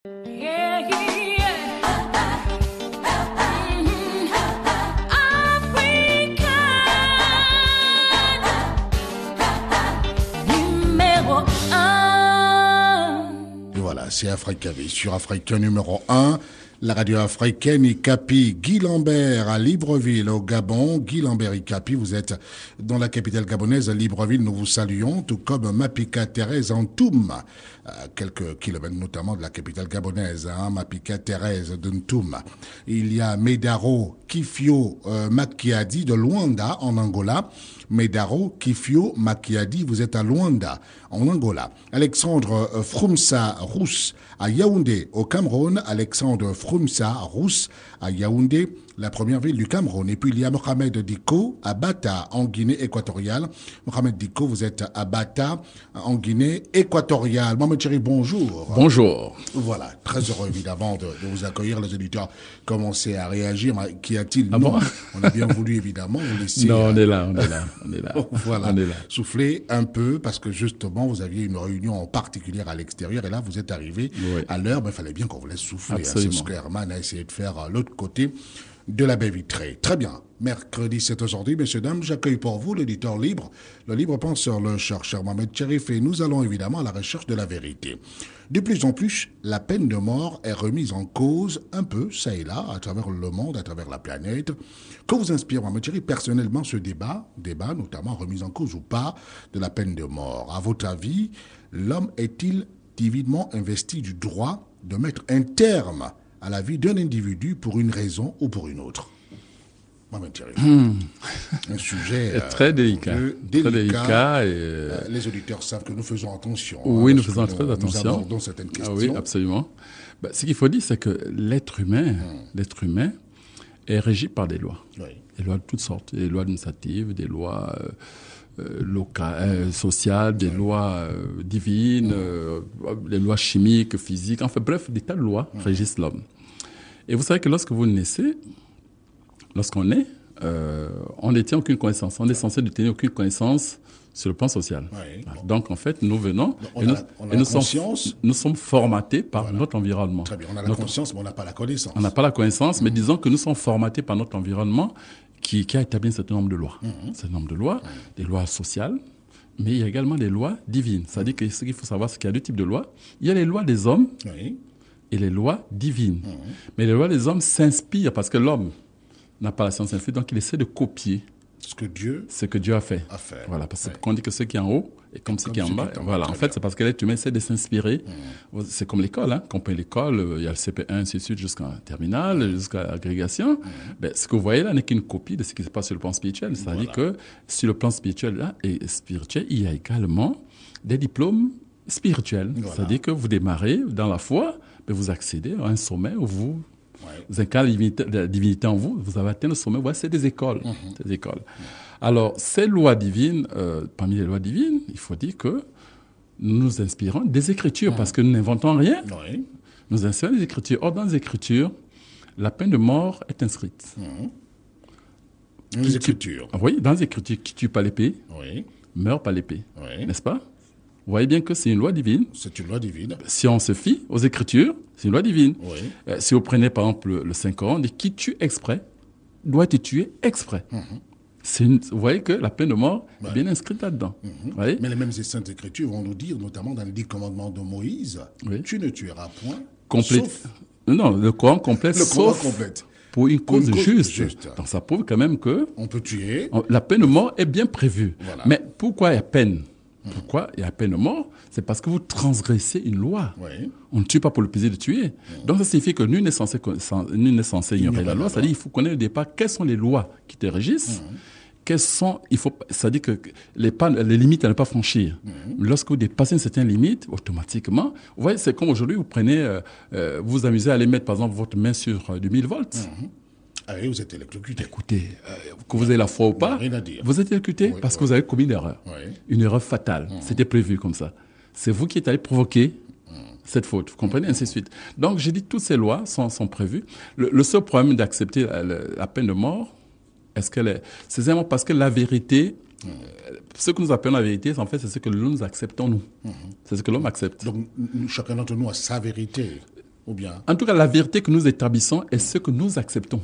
Yeah, yeah. Africa, numéro 1. Et voilà, c'est Africa V sur Africa numéro 1. La radio africaine Ikapi, Guy Lambert à Libreville au Gabon. Guy Lambert Ikapi, vous êtes dans la capitale gabonaise, Libreville. Nous vous saluons, tout comme Mapika Thérèse en Ntoum, à quelques kilomètres notamment de la capitale gabonaise, Mapika Thérèse de Ntoum. Il y a Medaro Kifio Makiadi de Luanda en Angola. Medaro Kifio Makiadi, vous êtes à Luanda en Angola. Alexandre Frumsa Rousse à Yaoundé au Cameroun. Alexandre Frumsa Rousse à Yaoundé, la première ville du Cameroun. Et puis il y a Mohamed Diko à Bata en Guinée équatoriale. Mohamed Diko, vous êtes à Bata en Guinée équatoriale. Mohamed Chéri, bonjour. Bonjour. Voilà, très heureux évidemment de vous accueillir. Les auditeurs commencent à réagir. Qu'y a-t-il? Ah Non, bon? on a bien voulu évidemment vous laisser. Non, on est là. Voilà, On est là. soufflez un peu parce que justement vous aviez une réunion en particulier à l'extérieur et là vous êtes arrivé Oui. à l'heure, mais il fallait bien qu'on vous laisse souffler. Absolument. C'est ce que Herman a essayé de faire l'autre côté de la baie vitrée. Très bien. Mercredi, c'est aujourd'hui, messieurs, dames, j'accueille pour vous l'éditeur libre, le libre penseur, le chercheur Mohamed Cherif, et nous allons évidemment à la recherche de la vérité. De plus en plus, la peine de mort est remise en cause un peu, ça et là, à travers le monde, à travers la planète. Que vous inspire, Mohamed Cherif, personnellement, ce débat notamment remise en cause ou pas de la peine de mort? À votre avis, l'homme est-il divinement investi du droit de mettre un terme à la vie d'un individu pour une raison ou pour une autre? Mohamed Cherif. Un sujet Très délicat. Très délicat. Les auditeurs savent que nous faisons attention. Oui, nous parce faisons que très attention. Nous abordons certaines questions. Ah oui, absolument. Ce qu'il faut dire, c'est que l'être humain est régi par des lois. Oui. Des lois de toutes sortes. Des lois administratives, des lois locales, sociales, des lois divines, des lois chimiques, physiques. Enfin bref, des tas de lois régissent l'homme. Et vous savez que lorsque vous naissez, lorsqu'on naît, on ne détient aucune connaissance. On est censé détenir aucune connaissance sur le plan social. Oui. Voilà. Donc, en fait, nous venons On a la conscience. nous sommes formatés par notre environnement. Très bien, on a la conscience, mais on n'a pas la connaissance. On n'a pas la connaissance, mais disons que nous sommes formatés par notre environnement qui a établi un certain nombre de lois. Un certain nombre de lois, des lois sociales, mais il y a également des lois divines. C'est-à-dire que ce qu'il faut savoir, c'est qu'il y a deux types de lois. Il y a les lois des hommes Oui. et les lois divines. Mais les lois des hommes s'inspirent parce que l'homme n'a pas la science infuse, donc il essaie de copier Ce que Dieu ce que Dieu a fait. a fait. Voilà, parce Oui. qu'on dit que ce qui est en haut est comme ce qui est en ce qui bas. est en bas. Voilà, Très en fait, bien. c'est parce que l'être humain essaie de s'inspirer. C'est comme l'école, hein. Quand on paye l'école, il y a le CP1, ainsi de suite, jusqu'en terminale, jusqu'à l'agrégation. Ce que vous voyez là n'est qu'une copie de ce qui se passe sur le plan spirituel. C'est-à-dire que sur le plan spirituel, là, et spirituel, il y a également des diplômes spirituels. Voilà. C'est-à-dire que vous démarrez dans la foi, mais vous accédez à un sommet où vous incarnez la divinité en vous, vous avez atteint le sommet. Voilà, c'est des écoles. Des écoles. Alors, ces lois divines, parmi les lois divines, il faut dire que nous nous inspirons des Écritures, parce que nous n'inventons rien. Oui. Nous inspirons des Écritures. Or, dans les Écritures, la peine de mort est inscrite. Les Écritures. Oui, dans les Écritures, qui tue par l'épée, Oui. meurt par l'épée. Oui. N'est-ce pas? Vous voyez bien que c'est une loi divine. C'est une loi divine. Si on se fie aux Écritures, c'est une loi divine. Oui. Si vous prenez par exemple le Saint-Coran, on dit qui tue exprès doit être tué exprès. Vous voyez que la peine de mort est bien inscrite là-dedans. Vous voyez? Mais les mêmes saintes Écritures vont nous dire, notamment dans les 10 commandements de Moïse, Oui. tu ne tueras point. Complète. Sauf Non, le Coran complète, le Coran sauf complète. pour une cause cause juste. juste. Donc ça prouve quand même que On peut tuer. la peine de mort est bien prévue. Voilà. Mais pourquoi il y a peine? Pourquoi il y a peine de mort? C'est parce que vous transgressez une loi. Oui. On ne tue pas pour le plaisir de tuer. Donc ça signifie que nul n'est censé ignorer la loi. C'est-à-dire qu'il faut connaître au départ quelles sont les lois qui te régissent. C'est-à-dire que les limites à ne pas franchir. Lorsque vous dépassez une certaine limite, automatiquement, vous voyez, c'est comme aujourd'hui, vous prenez, vous vous amusez à aller mettre par exemple votre main sur du 1000 volts. Ah oui, vous êtes électrocuté. Écoutez, que vous ayez la foi ou pas, Rien à dire. vous êtes électrocuté parce que vous avez commis une erreur. Oui. Une erreur fatale. C'était prévu comme ça. C'est vous qui êtes allé provoquer cette faute. Vous comprenez? Ainsi de suite. Donc, j'ai dit toutes ces lois sont prévues. Le seul problème d'accepter la peine de mort, c'est simplement parce que la vérité, ce que nous appelons la vérité, en fait, c'est ce que nous acceptons, nous. C'est ce que l'homme accepte. Donc, chacun d'entre nous a sa vérité. ou bien? En tout cas, la vérité que nous établissons est ce que nous acceptons.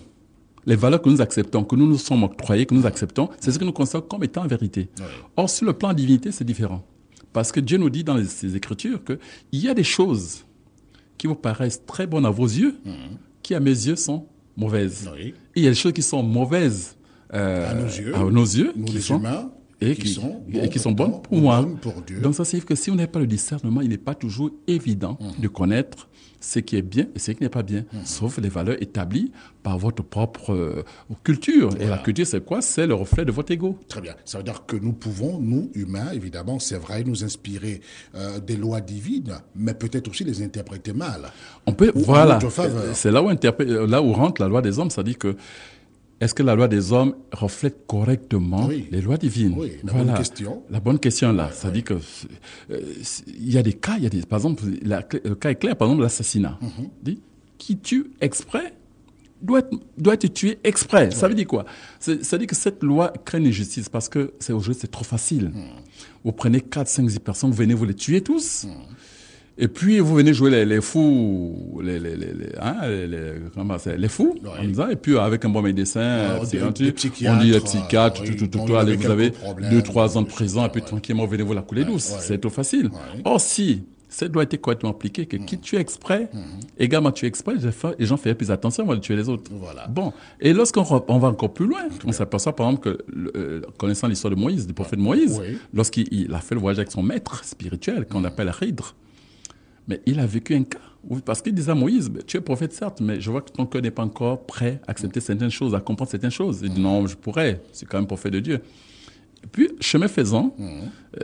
Les valeurs que nous acceptons, que nous nous sommes octroyées, que nous acceptons, c'est ce que nous considérons comme étant vérité. Oui. Or, sur le plan de divinité, c'est différent. Parce que Dieu nous dit dans ses Écritures qu'il y a des choses qui vous paraissent très bonnes à vos yeux, qui à mes yeux sont mauvaises. Oui. Et il y a des choses qui sont mauvaises à nos yeux, nous qui les sont humains, qui sont bonnes pour moi. pour Dieu. Donc ça signifie que si on n'a pas le discernement, il n'est pas toujours évident de connaître ce qui est bien et ce qui n'est pas bien, sauf les valeurs établies par votre propre culture. Voilà. Et la culture, c'est quoi? C'est le reflet de votre ego. Très bien. Ça veut dire que nous pouvons, nous, humains, évidemment, c'est vrai, nous inspirer des lois divines, mais peut-être aussi les interpréter mal. On peut, Ou en voilà, notre faveur. c'est là où rentre la loi des hommes, c'est-à-dire que est-ce que la loi des hommes reflète correctement Oui. les lois divines? Oui, la bonne question. La bonne question là, c'est-à-dire que il y a des cas, par exemple, le cas est clair, par exemple l'assassinat. Dit qui tue exprès doit être tué exprès. Ça veut dire quoi? Ça veut dire que cette loi crée une injustice parce que aujourd'hui c'est trop facile. Vous prenez 4, 5, 10 personnes, vous venez vous les tuer tous. Et puis, vous venez jouer les fous, les fous, Ouais. en disant, et puis avec un bon médecin, des psychiatres, on dit les psychiatres, oui, tout, allez, vous avez quelques problèmes, 2-3 ans de prison, et ouais. puis tranquillement, venez vous la couler douce. ouais. C'est trop facile. Ouais. Or, si cette loi était correctement appliquée, que qui tue exprès, également tue exprès, les gens feraient plus attention avant de tuer les autres. Voilà. Bon. Et lorsqu'on va encore plus loin, on s'aperçoit par exemple que, connaissant l'histoire de Moïse, du prophète Moïse, Oui. lorsqu'il a fait le voyage avec son maître spirituel, qu'on appelle Hydre, mais il a vécu un cas, parce qu'il disait à Moïse, tu es prophète certes, mais je vois que ton cœur n'est pas encore prêt à accepter certaines choses, à comprendre certaines choses. Il dit non, je pourrais, c'est quand même prophète de Dieu. Et puis, chemin faisant,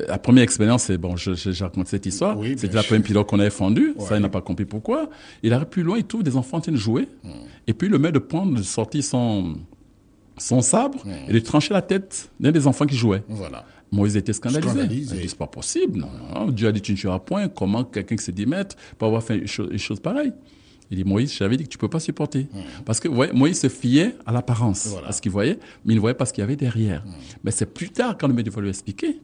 la première expérience, c'est, bon, j'ai raconté cette histoire, Oui, bien c'était la sûr. première pilote qu'on avait fendue, Ouais. ça il n'a pas compris pourquoi. Il arrive plus loin, il trouve des enfants en train de jouer, et puis le met de sortir son sabre et de trancher la tête d'un des enfants qui jouait. Voilà. Moïse était scandalisé. Scandalisé. Il dit, c'est pas possible. Non. Dieu a dit, tu ne tueras point. Comment quelqu'un qui s'est dit maître peut avoir fait une chose pareille? Il dit, Moïse, j'avais dit que tu peux pas supporter. Parce que, ouais, Moïse se fiait à l'apparence, Voilà. à ce qu'il voyait, mais il ne voyait pas ce qu'il y avait derrière. Mais c'est plus tard, quand le maître va lui expliquer,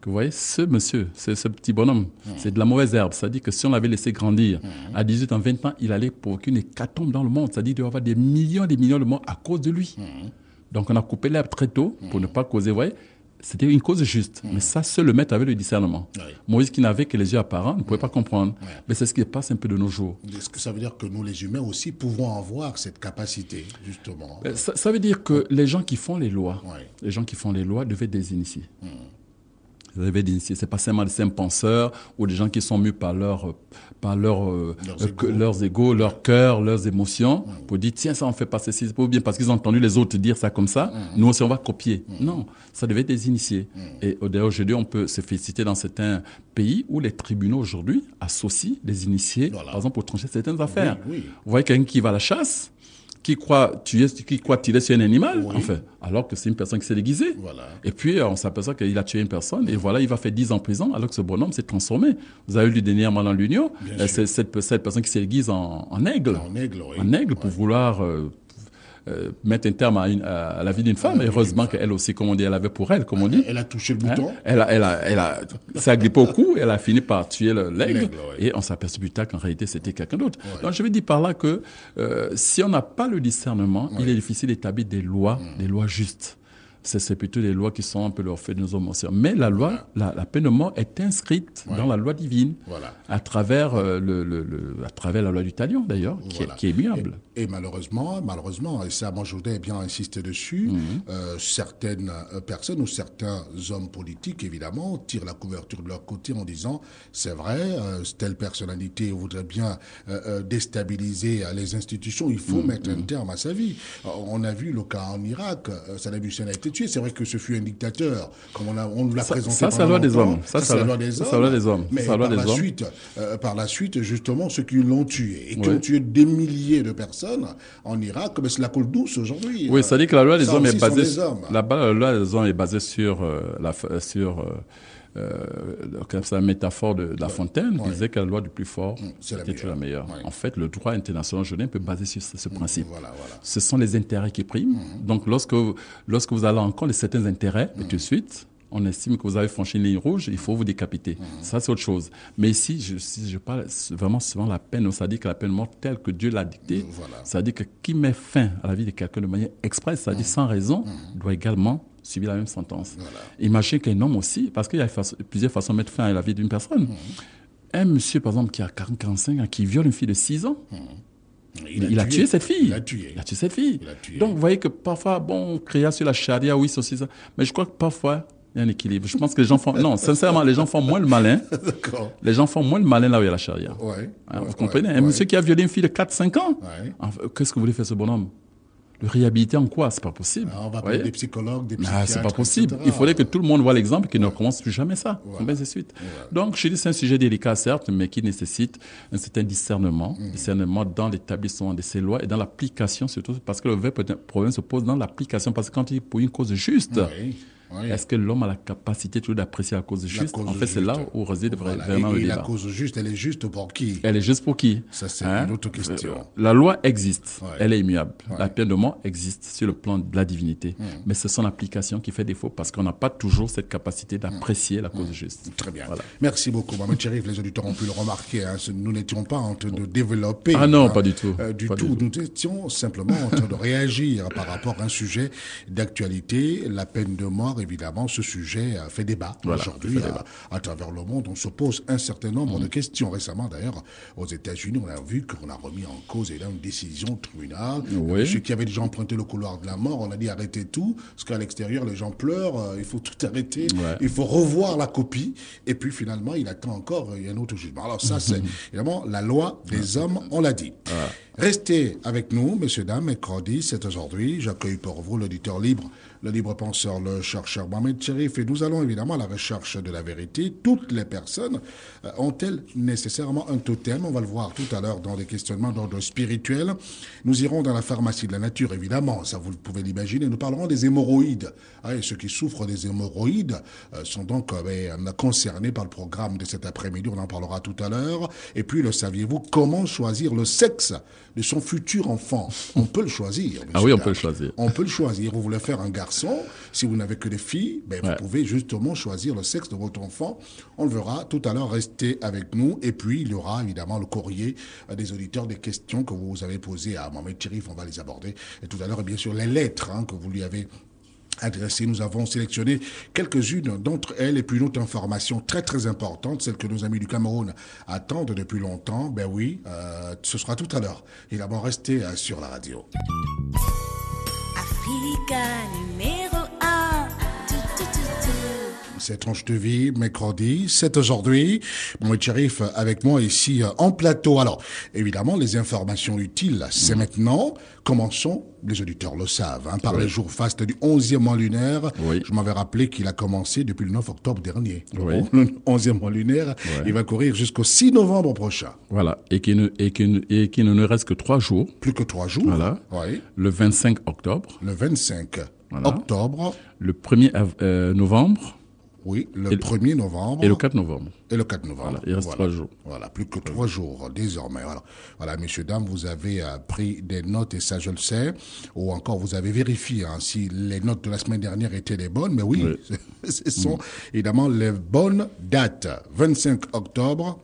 que vous voyez, ce monsieur, ce petit bonhomme, c'est de la mauvaise herbe. C'est-à-dire que si on l'avait laissé grandir, à 18 ans, 20 ans, il allait provoquer une hécatombe dans le monde. C'est-à-dire qu'il doit y avoir des millions et des millions de morts à cause de lui. Donc on a coupé l'herbe très tôt pour ne pas causer, vous voyez. C'était une cause juste. Mais ça, seul le maître avait le discernement. Oui. Moïse, qui n'avait que les yeux apparents, ne pouvait pas comprendre. Mais c'est ce qui passe un peu de nos jours. Est-ce que ça veut dire que nous, les humains aussi, pouvons avoir cette capacité, justement? Ça veut dire que les gens qui font les lois, Ouais. les gens qui font les lois devaient être des initiés. C'est pas seulement des simples penseurs ou des gens qui sont mus par leurs égos, leur cœur, leurs émotions, pour dire tiens, ça on fait passer ceci, ou bien parce qu'ils ont entendu les autres dire ça comme ça, nous aussi on va copier. Non, ça devait être des initiés. Et d'ailleurs aujourd'hui on peut se féliciter dans certains pays où les tribunaux aujourd'hui associent les initiés, Voilà. par exemple pour trancher certaines affaires. oui. Vous voyez quelqu'un qui va à la chasse, qui croit tirer sur un animal, Oui. enfin, alors que c'est une personne qui s'est déguisée. Voilà. Et puis, on s'aperçoit qu'il a tué une personne, et voilà, il va faire 10 ans en prison, alors que ce bonhomme s'est transformé. Vous avez lu dernièrement dans l'Union, Bien sûr. c'est cette personne qui s'est déguise en aigle. En aigle, oui. En aigle, pour vouloir mettre un terme à la vie d'une femme. la vie d'une Heureusement femme. qu'elle aussi, comme on dit, elle avait pour elle, comme on dit. Elle a touché le Hein? bouton. Elle s'est agrippée au cou et elle a fini par tuer l'aigle. L'aigle, ouais. Et on s'aperçut plus tard qu'en réalité, c'était quelqu'un d'autre. Donc, je veux dire par là que si on n'a pas le discernement, il est difficile d'établir des lois justes. C'est plutôt des lois qui sont un peu le reflet de nos émotions. Mais la loi, la peine de mort est inscrite dans la loi divine, Voilà. à travers à travers la loi du talion d'ailleurs, Voilà. qui est immuable. Et malheureusement, et ça, moi je voudrais bien insister dessus, certaines personnes ou certains hommes politiques, évidemment, tirent la couverture de leur côté en disant, c'est vrai, telle personnalité voudrait bien déstabiliser les institutions, il faut mettre un terme à sa vie. On a vu le cas en Irak, Saddam Hussein a été tué, c'est vrai que ce fut un dictateur, comme on nous l'a présenté. Ça, c'est la loi des hommes. Ça, c'est la loi des hommes. Ça, c'est la loi des hommes. Mais C'est la loi par des la hommes. suite, par la suite, justement, ceux qui l'ont tué et qui Ouais. ont tué des milliers de personnes en Irak, mais c'est la colle douce aujourd'hui. Oui, c'est-à-dire que la loi des Ça hommes aussi est sont basée des hommes. la loi des hommes est basée sur la métaphore de La Fontaine, qui disait que la loi du plus fort c'est la était toujours la meilleure. Ouais. En fait, le droit international jeune peut baser sur ce principe. Voilà. Ce sont les intérêts qui priment. Donc, lorsque vous allez en compte de certains intérêts, et tout de suite, on estime que vous avez franchi une ligne rouge, il faut vous décapiter. Ça, c'est autre chose. Mais ici, si je parle vraiment souvent la peine, ça dit que la peine de mort telle que Dieu l'a dictée, ça dit que qui met fin à la vie de quelqu'un de manière expresse, ça dit sans raison, doit également subir la même sentence. Imagine qu'un homme aussi, parce qu'il y a plusieurs façons de mettre fin à la vie d'une personne. Un monsieur, par exemple, qui a 45 ans, qui viole une fille de 6 ans, il a tué cette fille. Il a tué cette fille. Donc, vous voyez que parfois, bon, on créa sur la charia, oui, ceci, ça. Mais je crois que parfois, il y a un équilibre. Je pense que les gens font... Non, sincèrement, les gens font moins le malin. D'accord. Les gens font moins le malin là où il y a la charia. Vous comprenez? Un monsieur qui a violé une fille de 4-5 ans. Qu'est-ce que vous voulez faire ce bonhomme? Le réhabiliter en quoi? C'est pas possible. On va appeler des psychologues, des psychiatres. C'est pas possible. Il faudrait que tout le monde voit l'exemple et qu'il ne recommence plus jamais ça. Ainsi de suite. Donc, je dis c'est un sujet délicat, certes, mais qui nécessite un certain discernement dans l'établissement de ces lois et dans l'application surtout, parce que le vrai problème se pose dans l'application, parce que quand il est pour une cause juste, est-ce que l'homme a la capacité toujours d'apprécier la cause juste? En fait, c'est là où réside vraiment le débat. La cause juste, elle est juste pour qui? Elle est juste pour qui? Ça, c'est une autre question. La loi existe, elle est immuable. La peine de mort existe sur le plan de la divinité. Mais c'est son application qui fait défaut parce qu'on n'a pas toujours cette capacité d'apprécier la cause juste. Très bien. Merci beaucoup, Mohamed Cherif. Les auditeurs ont pu le remarquer. Nous n'étions pas en train de développer. Ah non, pas du tout. Nous étions simplement en train de réagir par rapport à un sujet d'actualité, la peine de mort. Évidemment, ce sujet fait débat aujourd'hui à travers le monde. On se pose un certain nombre de questions. Récemment, d'ailleurs, aux États-Unis, on a vu qu'on a remis en cause une décision tribunal. Ceux qui avaient déjà emprunté le couloir de la mort, on a dit arrêtez tout, parce qu'à l'extérieur, les gens pleurent, il faut tout arrêter, il faut revoir la copie. Et puis finalement, il attend encore un autre jugement. Alors ça, c'est évidemment la loi des hommes, on l'a dit. Restez avec nous, messieurs, dames, mercredi, c'est aujourd'hui. J'accueille pour vous l'auditeur libre, le libre penseur, le chercheur Mohamed Cherif, et nous allons évidemment à la recherche de la vérité. Toutes les personnes ont-elles nécessairement un totem? On va le voir tout à l'heure dans des questionnements d'ordre spirituel. Nous irons dans la pharmacie de la nature, évidemment, ça vous pouvez l'imaginer. Nous parlerons des hémorroïdes. Ceux qui souffrent des hémorroïdes sont donc concernés par le programme de cet après-midi. On en parlera tout à l'heure. Et puis, le saviez-vous, comment choisir le sexe de son futur enfant? On peut le choisir. Ah oui, on peut le choisir. On peut le choisir. Vous voulez faire un garçon, si vous n'avez que des filles, vous pouvez justement choisir le sexe de votre enfant. On le verra tout à l'heure. Restez avec nous. Et puis, il y aura évidemment le courrier des auditeurs, des questions que vous avez posées à Mohamed Cherif. On va les aborder. Et tout à l'heure, bien sûr, les lettres que vous lui avez adressées. Nous avons sélectionné quelques-unes d'entre elles et puis une autre information très très importante, celle que nos amis du Cameroun attendent depuis longtemps. Ce sera tout à l'heure. Évidemment, restez sur la radio. Africa numéro 1. C'est Tranche de vie, mercredi, c'est aujourd'hui. Mohamed Cherif avec moi ici en plateau. Alors, évidemment, les informations utiles, c'est maintenant. Commençons, les auditeurs le savent, par les jours fastes du 11e mois lunaire. Je m'avais rappelé qu'il a commencé depuis le 9 octobre dernier. Le 11e mois lunaire, il va courir jusqu'au 6 novembre prochain. Voilà, et qu'il ne nous reste que 3 jours. Plus que 3 jours. Voilà. Le 25 octobre. Le 25 octobre. Le 1er novembre. Oui, le 1er novembre. Et le 4 novembre. Et le 4 novembre. Voilà, il reste 3 jours. Voilà, plus que 3 jours désormais. Voilà, messieurs, dames, vous avez pris des notes et ça, je le sais. Ou encore, vous avez vérifié si les notes de la semaine dernière étaient les bonnes. Mais oui. Ce sont évidemment les bonnes dates. 25 octobre,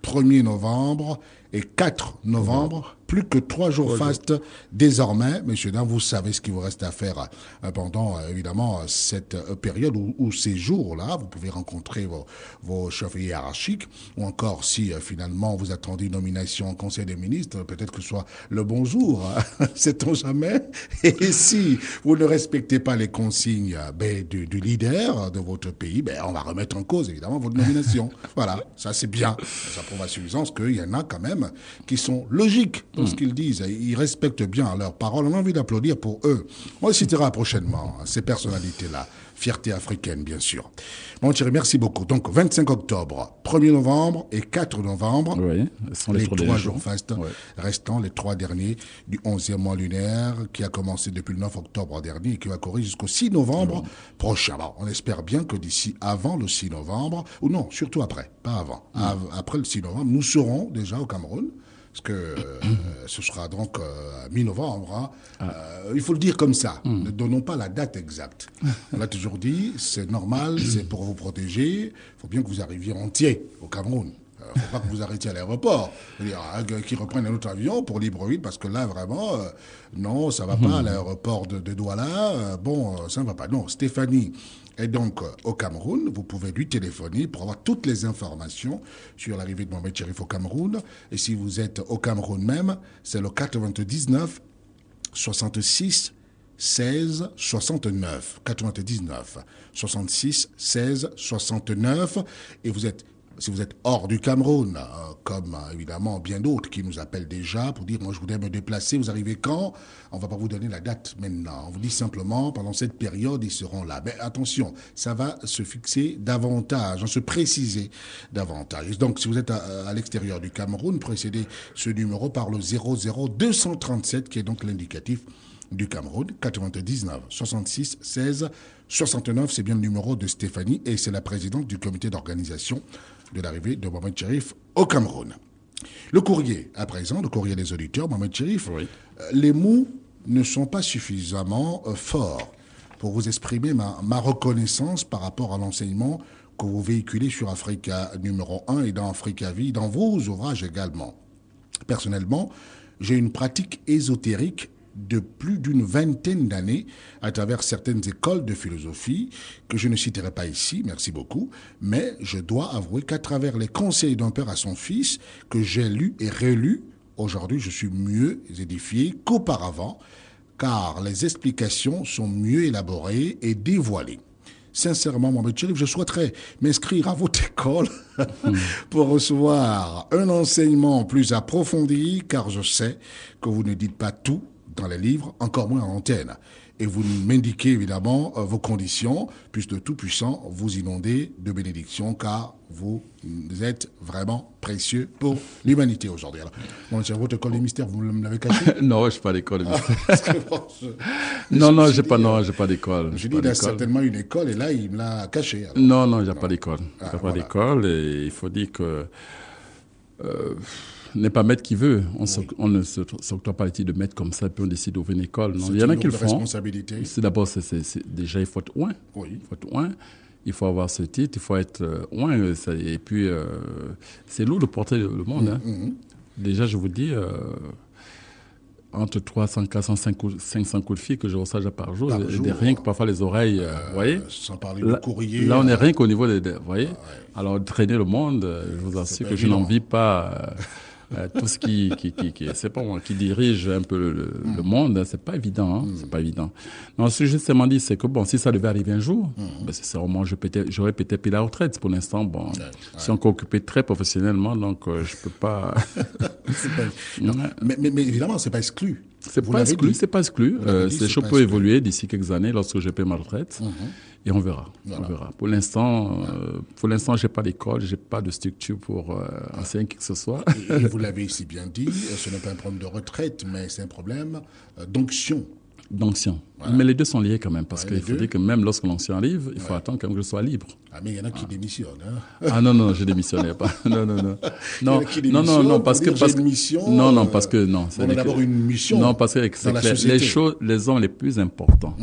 1er novembre et 4 novembre. Plus que 3 jours fastes désormais. Messieurs, dames, vous savez ce qu'il vous reste à faire pendant, évidemment, cette période ou ces jours-là. Vous pouvez rencontrer vos chefs hiérarchiques ou encore si finalement vous attendez une nomination au Conseil des ministres, peut-être que ce soit le bonjour, sait-on jamais. Et si vous ne respectez pas les consignes du leader de votre pays, on va remettre en cause, évidemment, votre nomination. Voilà, ça c'est bien. Ça prouve à suffisance qu'il y en a quand même qui sont logiques dans ce qu'ils disent. Ils respectent bien leurs paroles. On a envie d'applaudir pour eux. On les citera prochainement, ces personnalités-là. Fierté africaine, bien sûr. Bon, Thierry, merci beaucoup. Donc, 25 octobre, 1er novembre et 4 novembre. Oui, ce sont les 3 jours fastes restants, les 3 derniers du 11e mois lunaire, qui a commencé depuis le 9 octobre dernier et qui va courir jusqu'au 6 novembre prochain. Alors, on espère bien que d'ici avant le 6 novembre, ou non, surtout après, pas avant. Après le 6 novembre, nous serons déjà au Cameroun. parce que ce sera donc mi-novembre. Hein. Il faut le dire comme ça. Ne donnons pas la date exacte. On l'a toujours dit, c'est normal, c'est pour vous protéger. Il faut bien que vous arriviez entier au Cameroun. Il ne faut pas que vous arrêtiez à l'aéroport. Qu'ils reprennent un autre avion pour Libreville, parce que là, vraiment, non, ça ne va pas. L'aéroport de Douala, ça ne va pas. Non, Stéphanie est donc au Cameroun. Vous pouvez lui téléphoner pour avoir toutes les informations sur l'arrivée de Mohamed Cherif au Cameroun. Et si vous êtes au Cameroun même, c'est le 99 66 16 69. 99 66 16 69. Et si vous êtes hors du Cameroun, comme évidemment bien d'autres qui nous appellent déjà pour dire « moi je voudrais me déplacer, vous arrivez quand ?» On ne va pas vous donner la date maintenant. On vous dit simplement pendant cette période ils seront là. Mais attention, ça va se fixer davantage, se préciser davantage. Donc si vous êtes à l'extérieur du Cameroun, précédez ce numéro par le 00237 qui est donc l'indicatif du Cameroun, 99 66 16 69, c'est bien le numéro de Stéphanie et c'est la présidente du comité d'organisation de l'arrivée de Mohamed Cherif au Cameroun. Le courrier, à présent, le courrier des auditeurs, Mohamed Cherif, Oui. Les mots ne sont pas suffisamment forts pour vous exprimer ma reconnaissance par rapport à l'enseignement que vous véhiculez sur Africa numéro 1 et dans Africa Vie, dans vos ouvrages également. Personnellement, j'ai une pratique ésotérique de plus d'une vingtaine d'années à travers certaines écoles de philosophie que je ne citerai pas ici, merci beaucoup, mais je dois avouer qu'à travers les conseils d'un père à son fils que j'ai lus et relus, aujourd'hui je suis mieux édifié qu'auparavant, car les explications sont mieux élaborées et dévoilées. Sincèrement, Mohamed Cherif, je souhaiterais m'inscrire à votre école pour recevoir un enseignement plus approfondi, car je sais que vous ne dites pas tout dans les livres, encore moins en antenne. Et vous m'indiquez évidemment vos conditions, puisque le Tout-Puissant vous inondez de bénédictions, car vous êtes vraiment précieux pour l'humanité aujourd'hui. Alors, bon, c'est votre école des mystères, vous me l'avez caché? Non, je n'ai pas d'école de mystère. Non, j'ai pas d'école. Je dis, il a certainement une école, et là, il me l'a caché. Alors. Non, j'ai pas d'école. J'ai pas d'école, et il faut dire que n'est pas maître qui veut. On ne s'octroie pas le titre de maître comme ça, puis on décide d'ouvrir une école. Non, il y en a qui le font. Responsabilité. C'est d'abord, déjà, il faut être oint. Oui. Il faut être oint. Il faut avoir ce titre, il faut être oint. Et puis, c'est lourd de porter le monde. Hein. Déjà, je vous dis, entre 300, 400, 500 coups de fil que je reçois par jour. Rien que parfois les oreilles, vous voyez. Sans parler du courrier. Là, on n'est rien qu'au niveau vous voyez. Alors, traîner le monde, je vous assure que je n'en vis pas. Tout ce c'est pas moi, qui dirige un peu le monde, hein, c'est pas évident, c'est pas évident. Non, ce que j'ai justement dit, c'est que bon, si ça devait arriver un jour, c'est vraiment, j'aurais peut-être pris la retraite. Pour l'instant, bon, je suis encore occupé très professionnellement, donc je peux pas. mais évidemment, c'est pas exclu. C'est pas exclu. Ces choses peuvent évoluer d'ici quelques années lorsque je paie ma retraite. Et on verra. Voilà. On verra. Pour l'instant, j'ai pas d'école, j'ai pas de structure pour enseigner qui que ce soit. Et vous l'avez si bien dit, ce n'est pas un problème de retraite, mais c'est un problème d'onction. Voilà. Mais les deux sont liés quand même, parce qu'il faut dire que même lorsque l'onction arrive, il faut attendre quand même que je sois libre. Ah, mais il y en a qui démissionnent. Hein. Ah non, je démissionnerai pas. Non. Non, parce que on a d'abord une mission. Non, parce que c'est clair. Les hommes les plus importants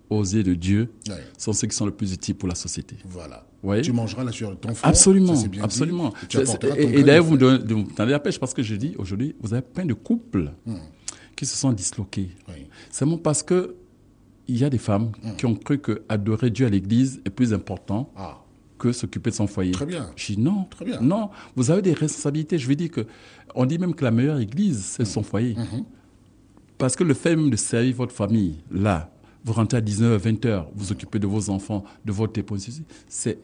aux yeux de Dieu sont ceux qui sont le plus utiles pour la société. Voilà. Ouais. Tu mangeras là sur ton front. Absolument. Et, et d'ailleurs, vous tendez la pêche parce que je dis aujourd'hui, vous avez plein de couples qui se sont disloqués. Oui. C'est bon parce que il y a des femmes qui ont cru que adorer Dieu à l'église est plus important que s'occuper de son foyer. Très bien. Je dis non. Très bien. Non. Vous avez des responsabilités. Je veux dire que on dit même que la meilleure église, c'est son foyer. Parce que le fait même de servir votre famille, là, vous rentrez à 19h, 20h, vous occupez de vos enfants, de votre épouse, c'est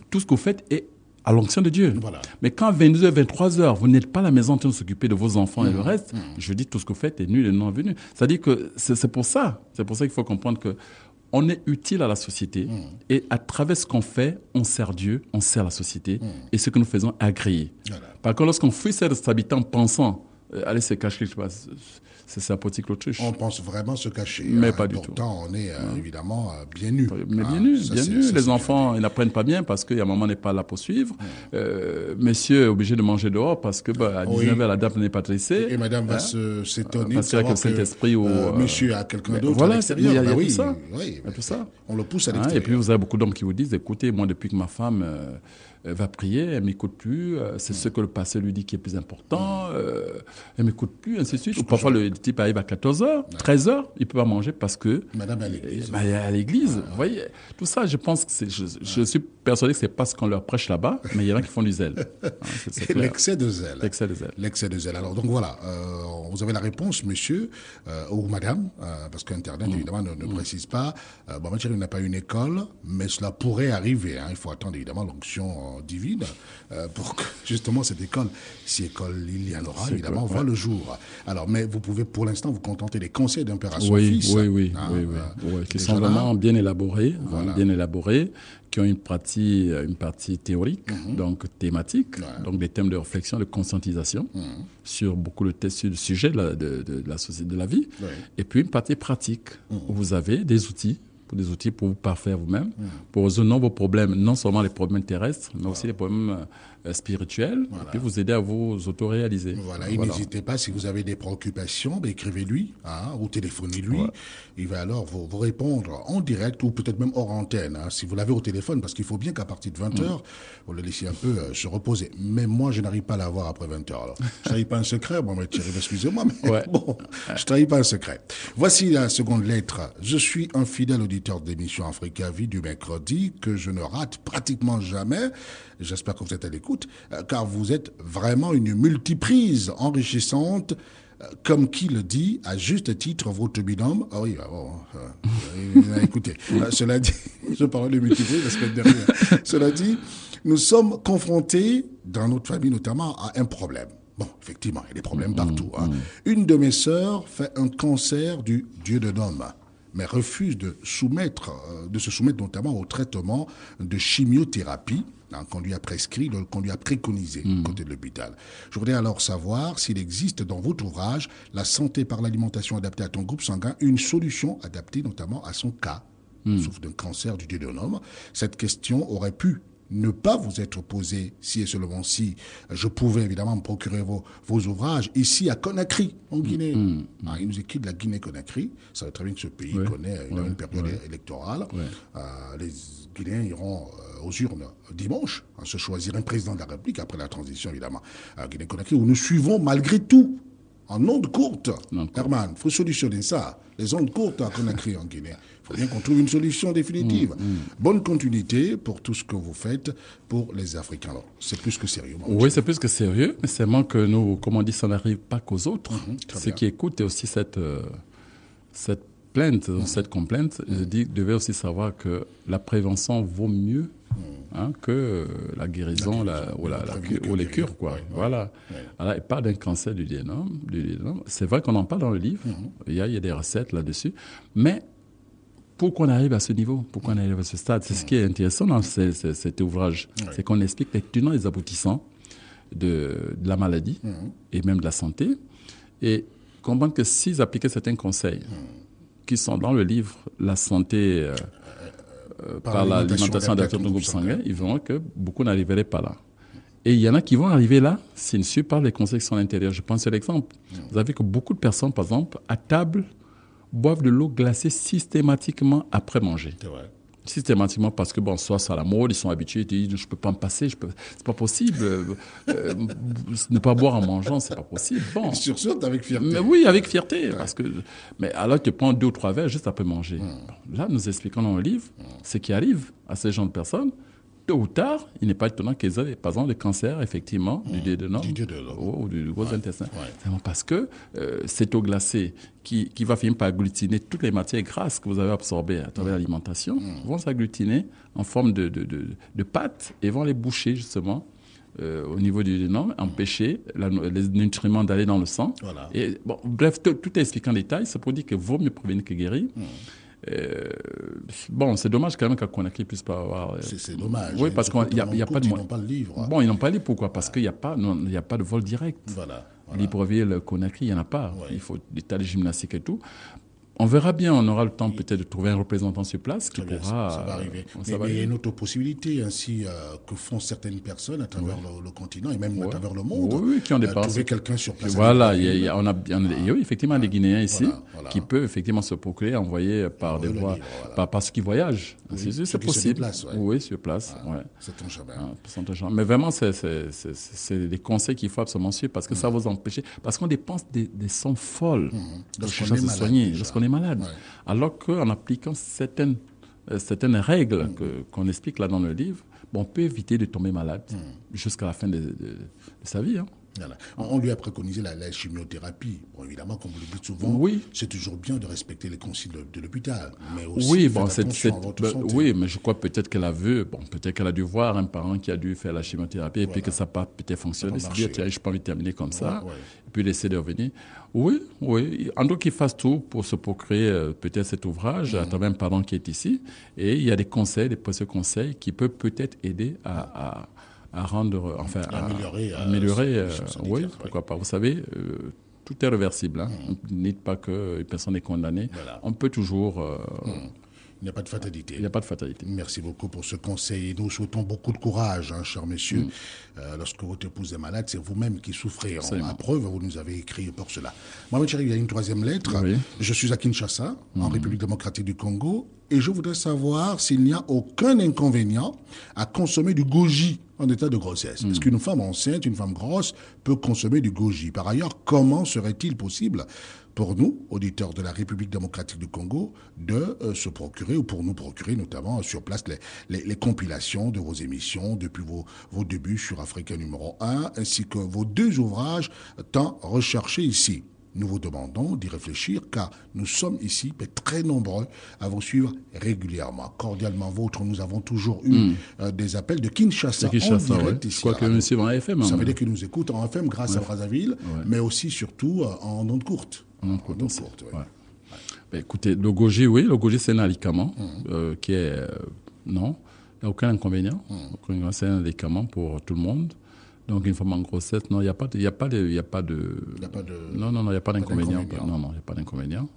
tout ce que vous faites est à l'onction de Dieu. Voilà. Mais quand 22h, 23h, vous n'êtes pas à la maison en train de s'occuper de vos enfants et le reste, je dis tout ce que vous faites est nul et non venu. C'est-à-dire que c'est pour ça qu'il faut comprendre que on est utile à la société et à travers ce qu'on fait, on sert Dieu, on sert la société et ce que nous faisons agréé. Voilà. Par contre, lorsqu'on fuit cette stabilité en pensant aller se cacher, c'est sa politique l'autruche. On pense vraiment se cacher. Mais pas du tout. Pourtant, on est évidemment bien nus. Mais bien nus, bien nus. Les enfants, ils n'apprennent pas bien parce qu'il y a un moment, on n'est pas là pour suivre. Monsieur est obligé de manger dehors parce que à 19h, la dame n'est pas tressée. Et madame va s'étonner parce qu'il y a que cet esprit où... monsieur a quelqu'un d'autre voilà, à l'extérieur. Il y a tout ça. Oui, tout ça. On le pousse à l'extérieur. Et puis, vous avez beaucoup d'hommes qui vous disent, écoutez, moi, depuis que ma femme va prier, elle m'écoute plus, c'est ce que le pasteur lui dit qui est plus important, elle m'écoute plus, ainsi de suite. Ou parfois, le type arrive à 14h, 13h, il peut pas manger parce que... Madame est à l'église. Elle est à l'église. Vous voyez, tout ça, je pense que je suis persuadé que c'est pas ce qu'on leur prêche là-bas, mais il y en a qui font du zèle. L'excès de zèle. L'excès de zèle. L'excès de zèle. Alors, donc voilà, vous avez la réponse, monsieur, ou madame, parce qu'Internet, évidemment, ne précise pas. Bon, Thierry n'a pas une école, mais cela pourrait arriver. Il faut attendre, évidemment, l'onction divine pour que, justement, cette école, si école il y en aura, évidemment, voit le jour. Alors, mais vous pouvez, pour l'instant, vous contenter des conseils d'un père à son fils. Oui, qui sont vraiment bien élaborés, bien élaborés, qui ont une partie théorique, donc thématique, donc des thèmes de réflexion, de conscientisation sur beaucoup de sur le sujet de la société, de la vie, et puis une partie pratique où vous avez des outils pour vous parfaire vous-même, pour résoudre vos problèmes, non seulement les problèmes terrestres, mais aussi les problèmes spirituels, et puis vous aider à vous auto-réaliser. Voilà, et n'hésitez pas, si vous avez des préoccupations, écrivez-lui, ou téléphonez-lui. Il va alors vous répondre en direct ou peut-être même hors antenne, si vous l'avez au téléphone, parce qu'il faut bien qu'à partir de 20h, vous le laissiez un peu se reposer. Mais moi, je n'arrive pas à l'avoir après 20h. Alors, je ne trahis pas un secret, mais Thierry, excusez-moi, mais bon, je ne trahis pas un secret. Voici la seconde lettre. Je suis un fidèle auditeur d'émission Africa Vie du mercredi que je ne rate pratiquement jamais. J'espère que vous êtes à l'écoute, car vous êtes vraiment une multiprise enrichissante, comme qui le dit, à juste titre, votre binôme. Ah oui, écoutez, cela dit, je parlais de multiprise la semaine dernière. Cela dit, nous sommes confrontés, dans notre famille notamment, à un problème. Bon, effectivement, il y a des problèmes partout. Une de mes sœurs fait un cancer du dieu de Nome, mais refuse de se soumettre notamment au traitement de chimiothérapie qu'on lui a prescrit, qu'on lui a préconisé côté de l'hôpital. Je voudrais alors savoir s'il existe dans votre ouvrage « La santé par l'alimentation adaptée à ton groupe sanguin » une solution adaptée notamment à son cas, sauf d'un cancer du duodénome. Cette question aurait pu ne pas vous être posée si et seulement si je pouvais évidemment me procurer vos ouvrages ici à Conakry, en Guinée. Il nous écrit de la Guinée-Conakry. Ça va très bien que ce pays connaît une période électorale. Les Guinéens iront aux urnes dimanche à se choisir un président de la République après la transition, évidemment, à Guinée-Conakry, où nous suivons malgré tout en ondes courtes. Herman, il faut solutionner ça. Les ondes courtes à Conakry, en Guinée. Il faut bien qu'on trouve une solution définitive. Bonne continuité pour tout ce que vous faites pour les Africains. Alors, c'est plus que sérieux. Oui, c'est plus que sérieux, mais c'est seulement que nous, comme on dit, ça n'arrive pas qu'aux autres. Ceux qui écoutent aussi cette plainte, cette complainte, je dis, devaient aussi savoir que la prévention vaut mieux que la guérison ou les cures, quoi. Voilà. Alors, et pas d'un cancer du duodénome. C'est vrai qu'on en parle dans le livre. Il y a des recettes là-dessus. Mais pour qu'on arrive à ce niveau, pour qu'on arrive à ce stade, c'est ce qui est intéressant dans cet ouvrage. C'est qu'on explique les tenants et les aboutissants de la maladie et même de la santé. Et comprendre que s'ils appliquaient certains conseils qui sont dans le livre, la santé par l'alimentation adaptée au groupe sanguin, ils verront que beaucoup n'arriveraient pas là. Et il y en a qui vont arriver là s'ils ne suivent pas les conseils qui sont à l'intérieur. Je pense à l'exemple. Vous savez que beaucoup de personnes, par exemple, à table, boivent de l'eau glacée systématiquement après manger. C'est vrai. Systématiquement parce que, soit c'est à la mode, ils sont habitués, ils disent, je ne peux pas me passer, c'est pas possible. Ne pas boire en mangeant, c'est pas possible. Bon. Sursaute avec fierté. Mais oui, avec fierté. Mais alors, tu prends 2 ou 3 verres juste après manger. Là, nous expliquons dans le livre ce qui arrive à ces gens de personnes. Tôt ou tard, il n'est pas étonnant qu'ils aient, par exemple, le cancer, effectivement, du duodénome ou du gros intestin. C'est parce que cette eau glacée qui va finir par agglutiner toutes les matières grasses que vous avez absorbées à travers l'alimentation vont s'agglutiner en forme de pâte et vont les boucher, justement, au niveau du duodénome, empêcher les nutriments d'aller dans le sang. Voilà. Et, bref, tout est expliqué en détail. C'est pour dire qu'il vaut mieux prévenir que guérir. C'est dommage quand même qu'à Conakry puisse pas avoir. C'est dommage. Oui, parce qu'il n'y a pas de. Ils n'ont pas le livre. Ils n'ont pas le livre. Pourquoi ? Parce qu'il n'y a pas de vol direct. Voilà. Libreville, Conakry, il n'y en a pas. Ouais. Il faut des tas de gymnastique et tout. On verra bien, on aura le temps peut-être de trouver un représentant sur place qui Très bien, pourra... ça va arriver. ça va Mais il y a arriver. une autre possibilité ainsi que font certaines personnes à travers le continent et même à travers le monde. Oui, qui ont des trouver quelqu'un sur place. Voilà, il y a effectivement des Guinéens ici Voilà. qui peuvent effectivement se procurer, envoyer par des voies, parce qu'ils voyagent. Oui, C'est ceux qui se possible. déplacent, ouais. Oui, sur place. Ouais. C'est ton jamais. Mais vraiment, c'est des conseils qu'il faut absolument suivre parce que ça va vous empêcher. Parce qu'on dépense des sommes folles Lorsqu'on est malade, soigner, déjà. lorsqu'on est malade. Ouais. Alors qu'en appliquant certaines règles qu'on explique là dans le livre, on peut éviter de tomber malade jusqu'à la fin de sa vie. Hein. Voilà. On lui a préconisé la chimiothérapie. Bon, évidemment, comme vous le dites souvent, Oui. c'est toujours bien de respecter les consignes de l'hôpital. Mais aussi, Oui, faites attention à votre santé. oui, mais je crois peut-être qu'elle a vu, peut-être qu'elle a dû voir un parent qui a dû faire la chimiothérapie et puis que ça n'a pas peut-être fonctionné. Ça n'a pas C'est dire, marché. tiens, je n'ai pas envie de terminer comme ça, Ouais. et puis laisser de revenir. Oui. En tout cas, qu'il fasse tout pour se procurer peut-être cet ouvrage à travers un parent qui est ici. Et il y a des conseils, des précieux conseils qui peuvent peut-être aider à rendre, enfin, à améliorer. son sanitaire, Oui, pourquoi pas. Vous savez, tout est réversible. Hein. Ne dites pas qu'une personne est condamnée. Voilà. On peut toujours. Il n'y a pas de fatalité. Il n'y a pas de fatalité. Merci beaucoup pour ce conseil. Et nous souhaitons beaucoup de courage, chers messieurs. Lorsque votre épouse est malade, c'est vous-même qui souffrez. À preuve, vous nous avez écrit pour cela. Mohamed Cherif, il y a une troisième lettre. Oui. Je suis à Kinshasa, en République démocratique du Congo, et je voudrais savoir s'il n'y a aucun inconvénient à consommer du goji en état de grossesse. Parce qu'une femme enceinte, une femme grosse, peut consommer du goji. Par ailleurs, comment serait-il possible pour nous, auditeurs de la République démocratique du Congo, de se procurer, ou pour nous procurer notamment sur place, les compilations de vos émissions depuis vos débuts sur Africa numéro 1, ainsi que vos deux ouvrages tant recherchés ici. Nous vous demandons d'y réfléchir car nous sommes ici très nombreux à vous suivre régulièrement. Cordialement vôtre, nous avons toujours eu des appels de Kinshasa, en direct ici. Je crois que nous suivons en FM. Ça veut dire qu'ils nous écoutent en FM grâce à Brazzaville, mais aussi surtout en ondes courtes. En ondes courtes, oui. Ben, écoutez, le goji, oui, le goji c'est un médicament qui est... non, il n'y a aucun inconvénient. C'est un médicament pour tout le monde. Donc, une femme en grossesse, non, il n'y a pas de... Non, il n'y a pas d'inconvénient. Non, il n'y a pas d'inconvénient.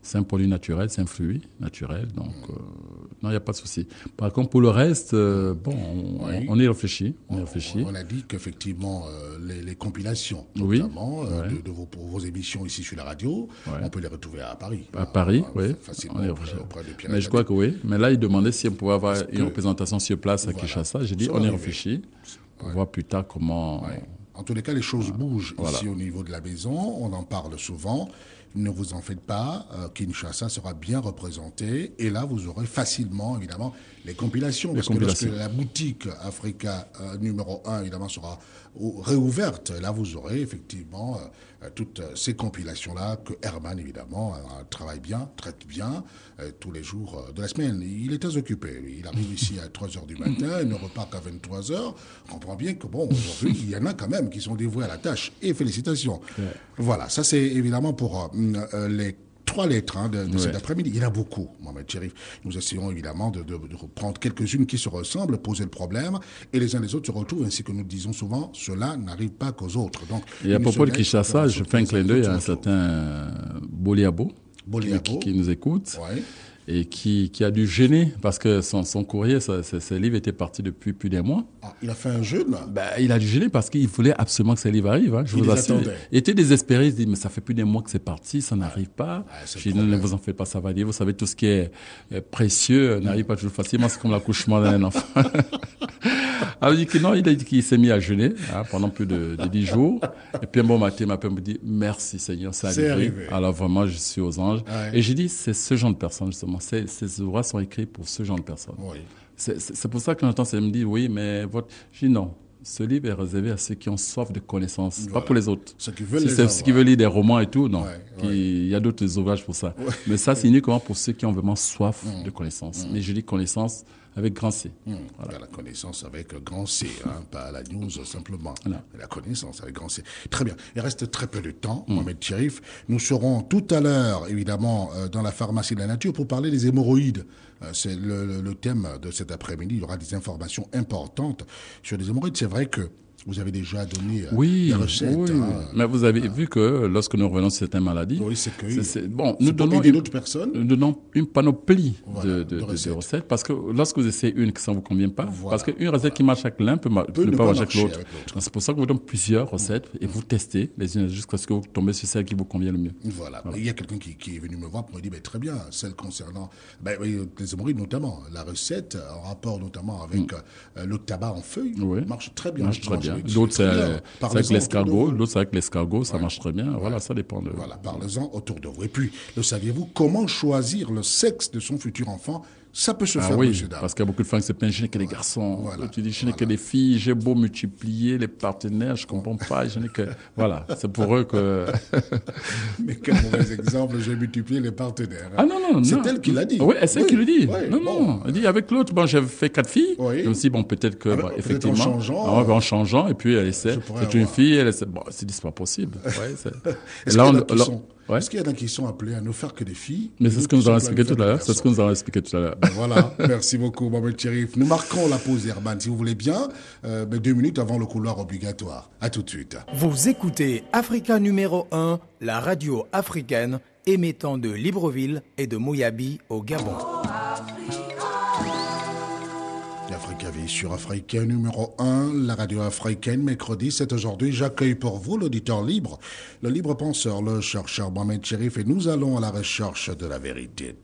C'est un produit naturel, c'est un fruit naturel, donc non, il n'y a pas de souci. Par contre, pour le reste, on y réfléchit. On a dit qu'effectivement, les compilations, notamment de vos émissions ici sur la radio, on peut les retrouver à Paris. À Paris, oui. Facilement auprès de Pierre. Mais je crois que oui. Mais là, il demandait si on pouvait avoir une représentation sur place à Kinshasa. J'ai dit, on y réfléchit pour voir plus tard comment... En tous les cas, les choses bougent ici au niveau de la maison. On en parle souvent. Ne vous en faites pas. Kinshasa sera bien représenté. Et là, vous aurez facilement, évidemment, les compilations. Parce que lorsque la boutique Africa numéro 1, évidemment, sera réouverte, là, vous aurez effectivement toutes ces compilations-là que Herman, évidemment, travaille bien, traite bien tous les jours de la semaine. Il est très occupé. Lui. Il arrive ici à 3 h du matin, il ne repart qu'à 23 h. On comprend bien que, bon, aujourd'hui, il y en a quand même qui sont dévoués à la tâche. Et félicitations. Voilà, ça c'est évidemment pour les 3 lettres de cet après-midi. Il y en a beaucoup, Mohamed Cherif. Nous essayons évidemment de reprendre quelques-unes qui se ressemblent, poser le problème, et les uns les autres se retrouvent, ainsi que nous disons souvent, cela n'arrive pas qu'aux autres. Donc, et à propos de Kinshasa, je fais un clin d'œil à un certain Boliabo. Qui nous écoute. Ouais. Et qui a dû gêner parce que son courrier, ses livres étaient partis depuis plus d'un mois. Ah, il a fait un jeûne. Il a dû gêner parce qu'il voulait absolument que ses livres arrivent. Je vous assure. Il était désespéré. Il se dit, mais ça fait plus d'un mois que c'est parti, ça n'arrive pas. Je dis, ne vous en faites pas, ça va dire. Vous savez, tout ce qui est précieux n'arrive pas toujours facilement. C'est comme l'accouchement d'un enfant. Alors, il dit que non, il a dit qu'il s'est mis à jeûner pendant plus de 10 jours. Et puis un bon matin, il m'appelle et me dit, merci Seigneur, c'est arrivé. Alors vraiment, je suis aux anges. Ouais. Et j'ai dit, c'est ce genre de personnes, justement. Ces ouvrages sont écrits pour ce genre de personnes. Oui. C'est pour ça que j'entends, ça me dit, oui, mais je dis non. Ce livre est réservé à ceux qui ont soif de connaissances, voilà. Pas pour les autres. Ceux qui veulent ceux qui veulent lire des romans et tout, non. Il y a d'autres ouvrages pour ça. Ouais. Mais ça, c'est uniquement pour ceux qui ont vraiment soif de connaissances. Mais je dis connaissances avec grand C. Voilà. La connaissance avec grand C, pas la news simplement. Voilà. La connaissance avec grand C. Très bien. Il reste très peu de temps, Mohamed Cherif. Nous serons tout à l'heure, évidemment, dans la pharmacie de la nature pour parler des hémorroïdes. C'est le thème de cet après-midi. Il y aura des informations importantes sur les hémorroïdes. C'est vrai que Vous avez déjà donné Oui, des recettes. oui. Mais vous avez vu que lorsque nous revenons sur certaines maladies, Oui, c'est que bon, c'est pour aider d'autres personnes. nous donnons une panoplie Voilà, de recettes. recettes, parce que lorsque vous essayez une que ça ne vous convient pas, Voilà. parce qu'une recette qui marche avec l'un peut ne pas marcher avec l'autre. avec l'autre. Donc, c'est pour ça que vous donnez plusieurs recettes et vous testez les unes jusqu'à ce que vous tombez sur celle qui vous convient le mieux. Voilà. Il y a quelqu'un qui est venu me voir pour me dire, très bien, celle concernant oui, les hémorroïdes notamment, la recette en rapport notamment avec le tabac en feuilles marche très bien. Marche très bien. Moi, D'autres, c'est avec Parlez-en l'escargot. autour de vous. L'autre, c'est avec l'escargot. Ça marche très bien. Voilà, ça dépend de... Voilà, parlez-en autour de vous. Et puis, le saviez-vous, comment choisir le sexe de son futur enfant? Ça peut se faire, oui, monsieur, dame. parce qu'il y a beaucoup de femmes qui se plaignent, je n'ai que des garçons. Voilà. Tu dis, je n'ai que des filles, j'ai beau multiplier les partenaires, je comprends pas, je n'ai que... Voilà, c'est pour eux que... Mais quel mauvais exemple, j'ai multiplié les partenaires. Ah non. C'est elle qui l'a dit. Oui, c'est elle qui le dit. Oui, Non. Elle dit, avec l'autre, bon, j'ai fait 4 filles. Oui. Et aussi, bon, peut-être que, peut-être effectivement... en changeant. En changeant, et puis elle essaie. C'est une fille, elle essaie... Bon, c'est pas possible. Est-ce qu'il y en a qui sont appelés à ne faire que des filles? Mais c'est ce que nous avons expliqué tout à l'heure. C'est ce que nous avons expliqué tout à l'heure. Voilà, merci beaucoup, Mohamed Cherif. Nous marquons la pause Herman, si vous voulez bien, 2 minutes avant le couloir obligatoire. À tout de suite. Vous écoutez Africa numéro 1, la radio africaine émettant de Libreville et de Mouyabi au Gabon. L'Africa Vie sur Africa numéro 1, la radio africaine, mercredi, c'est aujourd'hui. J'accueille pour vous l'auditeur libre, le libre penseur, le chercheur Mohamed Cherif, et nous allons à la recherche de la vérité.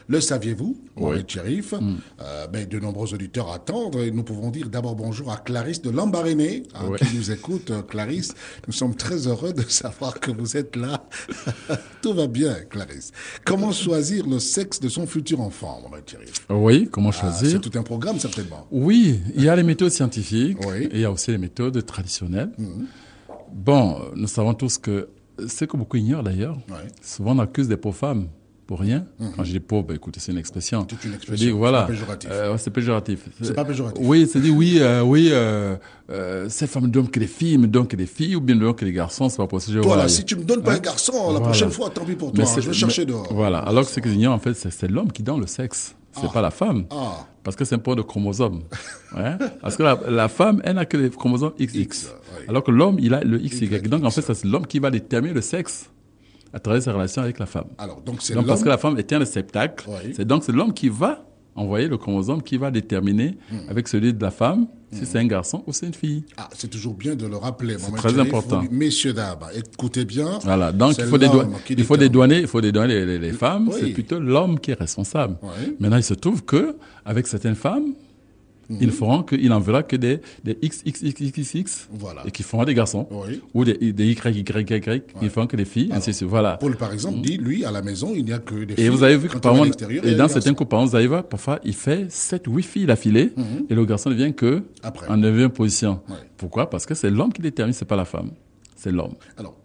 Le saviez-vous, Mohamed Cherif? De nombreux auditeurs attendent, et nous pouvons dire d'abord bonjour à Clarisse de Lambaréné, qui nous écoute. Clarisse, nous sommes très heureux de savoir que vous êtes là. Tout va bien, Clarisse. Comment choisir le sexe de son futur enfant, Mohamed Cherif? Oui, comment choisir? C'est tout un programme, certainement. Oui, il y a les méthodes scientifiques et il y a aussi les méthodes traditionnelles. Bon, nous savons tous que, ce que beaucoup ignorent d'ailleurs, souvent on accuse des pauvres femmes pour rien. Quand je dis pauvre, écoutez, c'est une expression. C'est une expression, voilà, c'est péjoratif. C'est péjoratif. C'est pas péjoratif. Oui, c'est dit ces femmes ne donnent que des filles, me donnent que des filles, ou bien ne donnent que des garçons, c'est pas possible. Toi, là, si tu me donnes pas un garçon, la prochaine fois, tant pis pour toi, je vais chercher dehors. Voilà, alors que ce qu'ils ignorent, en fait, c'est l'homme qui donne le sexe. C'est pas la femme. Parce que c'est un point de chromosomes. Parce que la femme, elle n'a que les chromosomes XX. Alors que l'homme, il a le XY. Donc, en fait, c'est l'homme qui va déterminer le sexe à travers sa relation avec la femme. Alors, donc, c'est parce que la femme est un réceptacle. C'est l'homme qui va envoyer le chromosome qui va déterminer avec celui de la femme si c'est un garçon ou c'est une fille. Ah, c'est toujours bien de le rappeler. C'est très important. Messieurs, dames, écoutez bien. Voilà, donc il faut dédouaner les femmes. C'est plutôt l'homme qui est responsable. Maintenant, il se trouve que avec certaines femmes, il n'en verra que des XXXXX et qui feront des garçons ou des YYYY qui feront que des filles. Alors, ainsi de suite. Voilà. Paul, par exemple, dit, lui, à la maison, il n'y a que des filles. Et vous avez vu que dans certains couples, couples, vous allez voir, parfois, il fait 7 ou 8 filles d'affilée et le garçon ne vient que en 9e position. Pourquoi? Parce que c'est l'homme qui détermine, c'est pas la femme. C'est l'homme. Alors,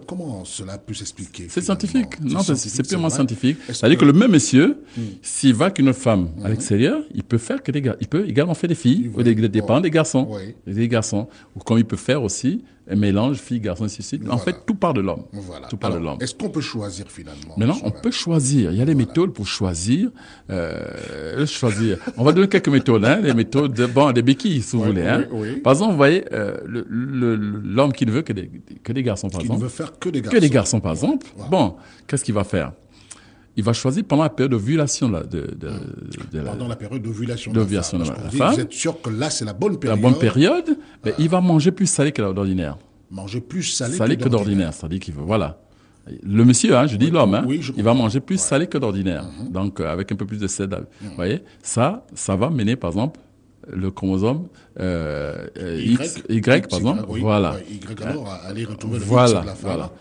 comment cela peut s'expliquer? C'est scientifique. Non, c'est purement scientifique. C'est-à-dire que le même monsieur, s'il va qu'une autre femme à l'extérieur, il peut faire que des gars. Il peut également faire des filles, ou des parents des garçons. Des garçons. Ou comme il peut faire aussi un mélange filles-garçons, ainsi de suite. En fait, tout part de l'homme. Voilà. Tout part de l'homme. Est-ce qu'on peut choisir finalement? Maintenant, on peut choisir. Il y a des méthodes pour choisir. On va donner quelques méthodes. Les méthodes, des béquilles, si vous voulez. Par exemple, vous voyez, l'homme qui ne veut que des garçons, par exemple. Qui ne veut faire que des garçons. Que des garçons, par exemple. Bon, qu'est-ce qu'il va faire? Il va choisir pendant la période d'ovulation pendant la période d'ovulation de la femme. Vous êtes sûr que là, c'est la bonne période? La bonne période, mais il va manger plus salé que d'ordinaire. Manger plus salé que d'ordinaire. C'est-à-dire qu'il veut, voilà. Le monsieur, je dis l'homme, il va manger plus salé que d'ordinaire. Donc, avec un peu plus de sel. Vous voyez, ça va mener, par exemple, le chromosome Y, par exemple. Voilà. Y, alors, aller retrouver le X de la femme. Voilà.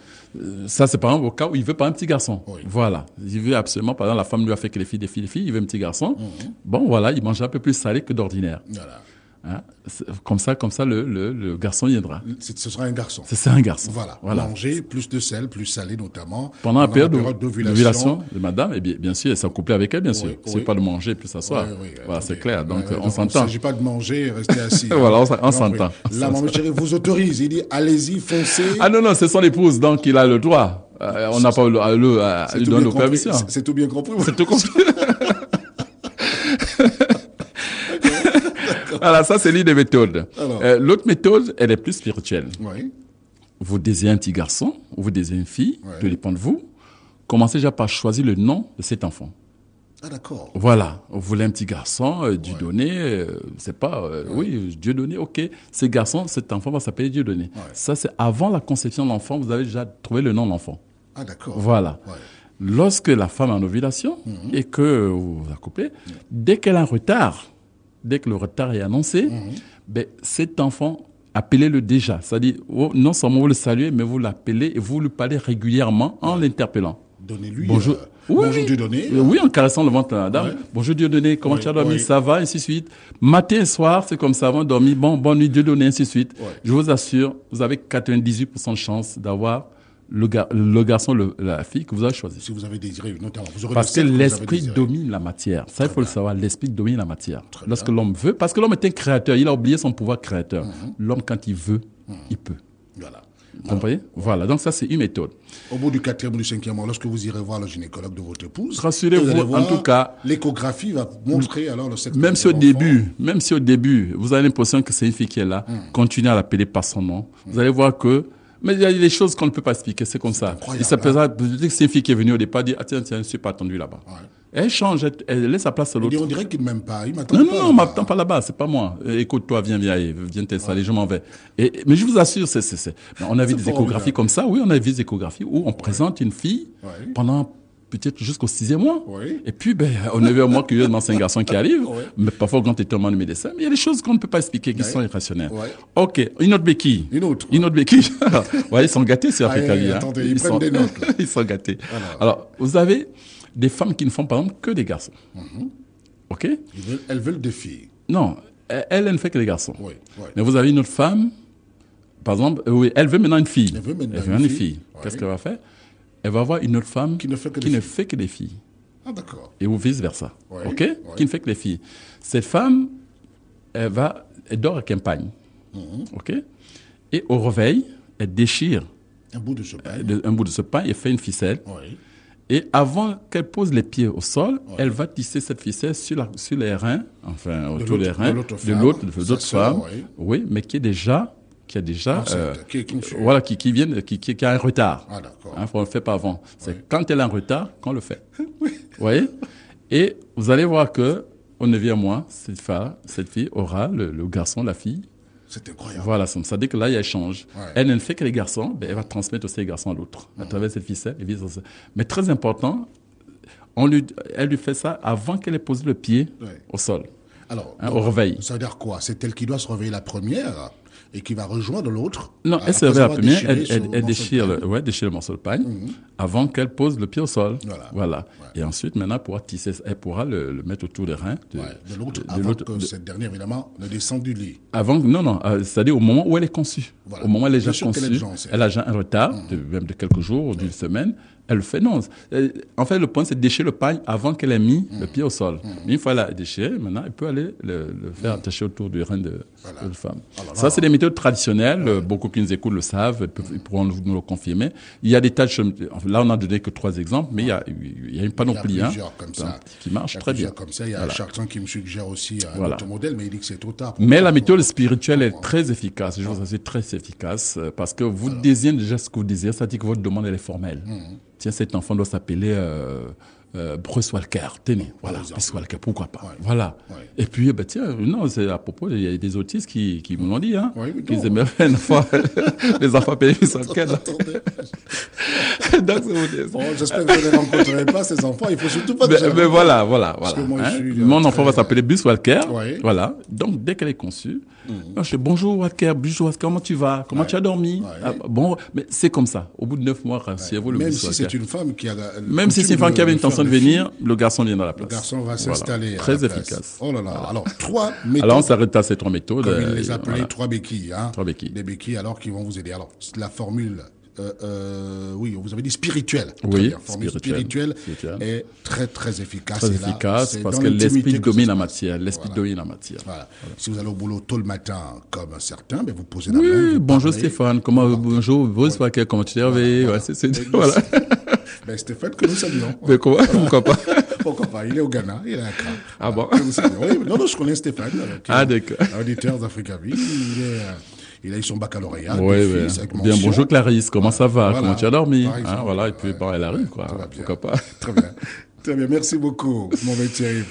Ça, c'est par exemple au cas où il veut pas un petit garçon. Voilà. Il veut absolument, par exemple, la femme lui a fait que les filles, il veut un petit garçon. Bon, voilà, il mange un peu plus salé que d'ordinaire. Voilà. Comme ça, le garçon viendra. Ce sera un garçon. C'est un garçon. Voilà. Manger plus de sel, plus salé notamment. Pendant la période d'ovulation de madame, et bien sûr, elle s'accoupler avec elle, bien sûr. C'est pas de manger plus s'asseoir. Voilà, c'est clair. Donc, on s'entend. Il ne s'agit pas de manger et rester assis. Voilà, on s'entend. Là, mon chéri vous autorise. Il dit, allez-y, foncez. Ah non, c'est son épouse, donc il a le droit. On n'a pas à lui donner permission. C'est tout bien compris. C'est tout compris. Voilà, ça c'est l'une des méthodes. Alors. L'autre méthode, elle est plus spirituelle. Oui. Vous désirez un petit garçon, ou vous désirez une fille, Ouais. tout dépend de vous. Commencez déjà par choisir le nom de cet enfant. Ah, d'accord. Voilà, vous voulez un petit garçon, Dieudonné, c'est pas, oui, Dieudonné, ok. Ce garçon, cet enfant va s'appeler Dieudonné. Ouais. Ça, c'est avant la conception de l'enfant, vous avez déjà trouvé le nom de l'enfant. Ah, d'accord. Voilà. Ouais. Lorsque la femme est en ovulation et que vous vous accouplez, dès qu'elle a un retard, dès que le retard est annoncé, ben, cet enfant, appelez-le déjà. C'est-à-dire, non seulement vous le saluez, mais vous l'appelez et vous lui parlez régulièrement en l'interpellant. Donnez-lui. Bonjour. Bonjour Dieudonné. Oui, en caressant le ventre de la dame. Ouais. Bonjour Dieudonné, comment Oui, tu as dormi? oui. Ça va, ainsi de suite. Matin et soir, c'est comme ça, avant de dormir. Bon, bonne nuit Dieudonné, ainsi de suite. Ouais. Je vous assure, vous avez 98% de chance d'avoir le garçon, la fille que vous avez choisi. Si vous avez désiré, notamment. Vous aurez Parce que le sexe vous avez l'esprit désiré. domine la matière. Ça, il faut le savoir. L'esprit domine la matière. Très Lorsque bien. l'homme veut, parce que l'homme est un créateur, il a oublié son pouvoir créateur. L'homme, quand il veut, il peut. Voilà. Vous comprenez? Voilà. Donc ça, c'est une méthode. Au bout du 4e ou du 5e mois, lorsque vous irez voir le gynécologue de votre épouse, Rassurez-vous, vous allez en voir, tout cas, l'échographie va montrer alors le sexe. même si de au l'enfant. début, vous avez l'impression que c'est une fille qui est là, continuez à l'appeler par son nom. Vous allez voir que, mais il y a des choses qu'on ne peut pas expliquer, c'est comme ça. incroyable, Il s'appellera, peut-être que c'est une fille qui est venue au départ, dit, ah tiens, je ne suis pas attendu là-bas. Ouais. Elle change, elle laisse sa place à Il l'autre. dit, on dirait qu'il ne m'aime pas. Il m'attend Non, pas. on m'attend pas là-bas, c'est pas moi. Écoute-toi, viens t'installer, je m'en vais. Mais je vous assure, on a vu C'est des formidable. échographies comme ça, oui, on a vu des échographies où on présente une fille Ouais. pendant peut-être jusqu'au 6e mois. Oui. Et puis, au 9e mois, curieusement, c'est un garçon qui arrive. Ouais. Mais parfois, quand tu es tombé de médecin, mais il y a des choses qu'on ne peut pas expliquer, qui sont irrationnelles. Ouais. Ok, une autre béquille. Une autre. Une autre béquille. Ouais, ils sont gâtés sur Ah, Africa Vie, hein. attendez, ils prennent des notes, là. Ils sont gâtés. Alors, vous avez des femmes qui ne font par exemple que des garçons. Ok? Elles veulent des filles. Non, elle ne fait que des garçons. Oui. Oui. Mais vous avez une autre femme, par exemple, oui, elle veut maintenant une fille. Elle veut maintenant une une fille. fille. Qu'est-ce Oui. qu'elle va faire? Elle va avoir une autre femme Qui ne fait que qui des ne filles. fait que des filles. Ah, d'accord. Et ou vice versa. Oui, Ok? oui. Qui ne fait que des filles. Cette femme, elle dort à campagne. Ok? Et au réveil, elle déchire Un bout de ce pain. un bout de ce pain et fait une ficelle. Oui. Et avant qu'elle pose les pieds au sol, elle va tisser cette ficelle sur les reins, enfin autour des l'autre- reins, de l'autre de femme, l'autre sa sœur, femme, oui. oui, mais qui a déjà Enceinte, qui- voilà, qui a un retard. Ah, d'accord. Hein, on le fait pas avant. C'est quand elle a un retard qu'on le fait. Vous voyez? Et vous allez voir que au 9e mois, cette fille aura le garçon, la fille. C'est incroyable. Voilà, ça dit que là, il y a échange. Ouais. Elle ne fait que les garçons, ben, elle va transmettre aussi les garçons à l'autre, à travers cette ficelle et vice versa. Mais très important, elle lui fait ça avant qu'elle ait posé le pied Ouais. au sol. Alors, Hein, au réveil. Ça veut dire quoi? C'est elle qui doit se réveiller la première et qui va rejoindre l'autre. Non, elle se après réveille la avoir première, déchiré elle ce morceau de déchire, pain. déchire le morceau de pain avant qu'elle pose le pied au sol. Voilà. Et ensuite, maintenant, elle pourra le mettre autour des reins. Ouais, de l'autre, avant que cette dernière, évidemment, ne descende du lit. Non, c'est-à-dire au moment où elle est conçue. Voilà. Au moment où elle est Bien déjà sûr qu'elle est conçue, déjà enceinte. elle a déjà un retard, même de quelques jours ou d'une semaine. Elle le fait, non. En fait, le point, c'est de déchirer le pain avant qu'elle ait mis le pied au sol. Mais une fois qu'elle a déchiré, maintenant, elle peut aller le faire attacher autour du rein de la femme. Alors, Ça, c'est des méthodes traditionnelles. Beaucoup qui nous écoutent le savent, ils pourront nous le confirmer. Il y a des tas de choses. Là, on n'a donné que 3 exemples, mais il y a une panoplie, Il y a plusieurs comme ça. qui marche Il y a très bien. plusieurs comme ça. Il y a Chartrand qui me suggère aussi un Voilà. autre modèle, mais il dit que c'est trop tard. Mais la méthode spirituelle est très efficace. Je vous assure, très efficace. Parce que vous désirez déjà ce que vous désirez. C'est-à-dire que votre demande, elle est formelle. Tiens, cet enfant doit s'appeler Bruce Walker. Tenez, voilà, Bruce Walker, pourquoi pas. Voilà. Ouais. Et puis, tiens, non, c'est à propos, il y a des autistes qui me l'ont dit, hein. Oui, oui, Qu'ils non. aimeraient un enfant, les enfants appelés Bruce Walker. Attendez. Donc, c'est Bon, j'espère que vous ne rencontrerez pas ces enfants. Il faut surtout pas que mais voilà. que moi, hein. je suis, Mon très- enfant va s'appeler Bus Walker. Ouais. Voilà. Donc, dès qu'elle est conçue, je dis bonjour Walker, bonjour Walker, comment tu vas? Comment tu as dormi? Ouais. Ah, bon, mais c'est comme ça. Au bout de 9 mois, rassurez-vous, le Même Bus si Walker. c'est une femme qui a. Même si c'est une femme qui avait intention de venir, le garçon vient à la place. Le garçon va Voilà. s'installer. à Très la place. efficace. Oh là là. Alors, 3 méthodes. Alors, on s'arrête à ces 3 méthodes. Comme il les appelait, voilà. 3 béquilles. Hein. 3 béquilles. Des béquilles, alors, qui vont vous aider. Alors, la formule, oui, vous avez dit spirituelle. Très Oui, bien. Formule spirituelle. spirituelle est très, très efficace. Très Et là, efficace c'est parce dans que l'intimité l'esprit que ça domine se la passe. matière. L'esprit Voilà. domine la matière. Voilà. Si vous allez au boulot tôt le matin, comme certains, ben vous posez la main. Oui, vous bonjour parlez. Stéphane, bonjour Bruce Walker, comment tu t'es réveillé? Voilà. Ouais, voilà. Ben, Stéphane, que nous saluons. Mais pourquoi pas? Pourquoi pas? Il est au Ghana, il est à Accra. Ah bon? Oui, non, je connais Stéphane. D'accord. Auditeur d'Africa Vie. Il a eu son baccalauréat. Oui, oui. Bien, bonjour Clarisse, comment ça va? Voilà. Comment tu as dormi? Exemple, Voilà, et puis elle arrive, quoi. Pourquoi pas? Très bien. Très bien, merci beaucoup, mon Thierry.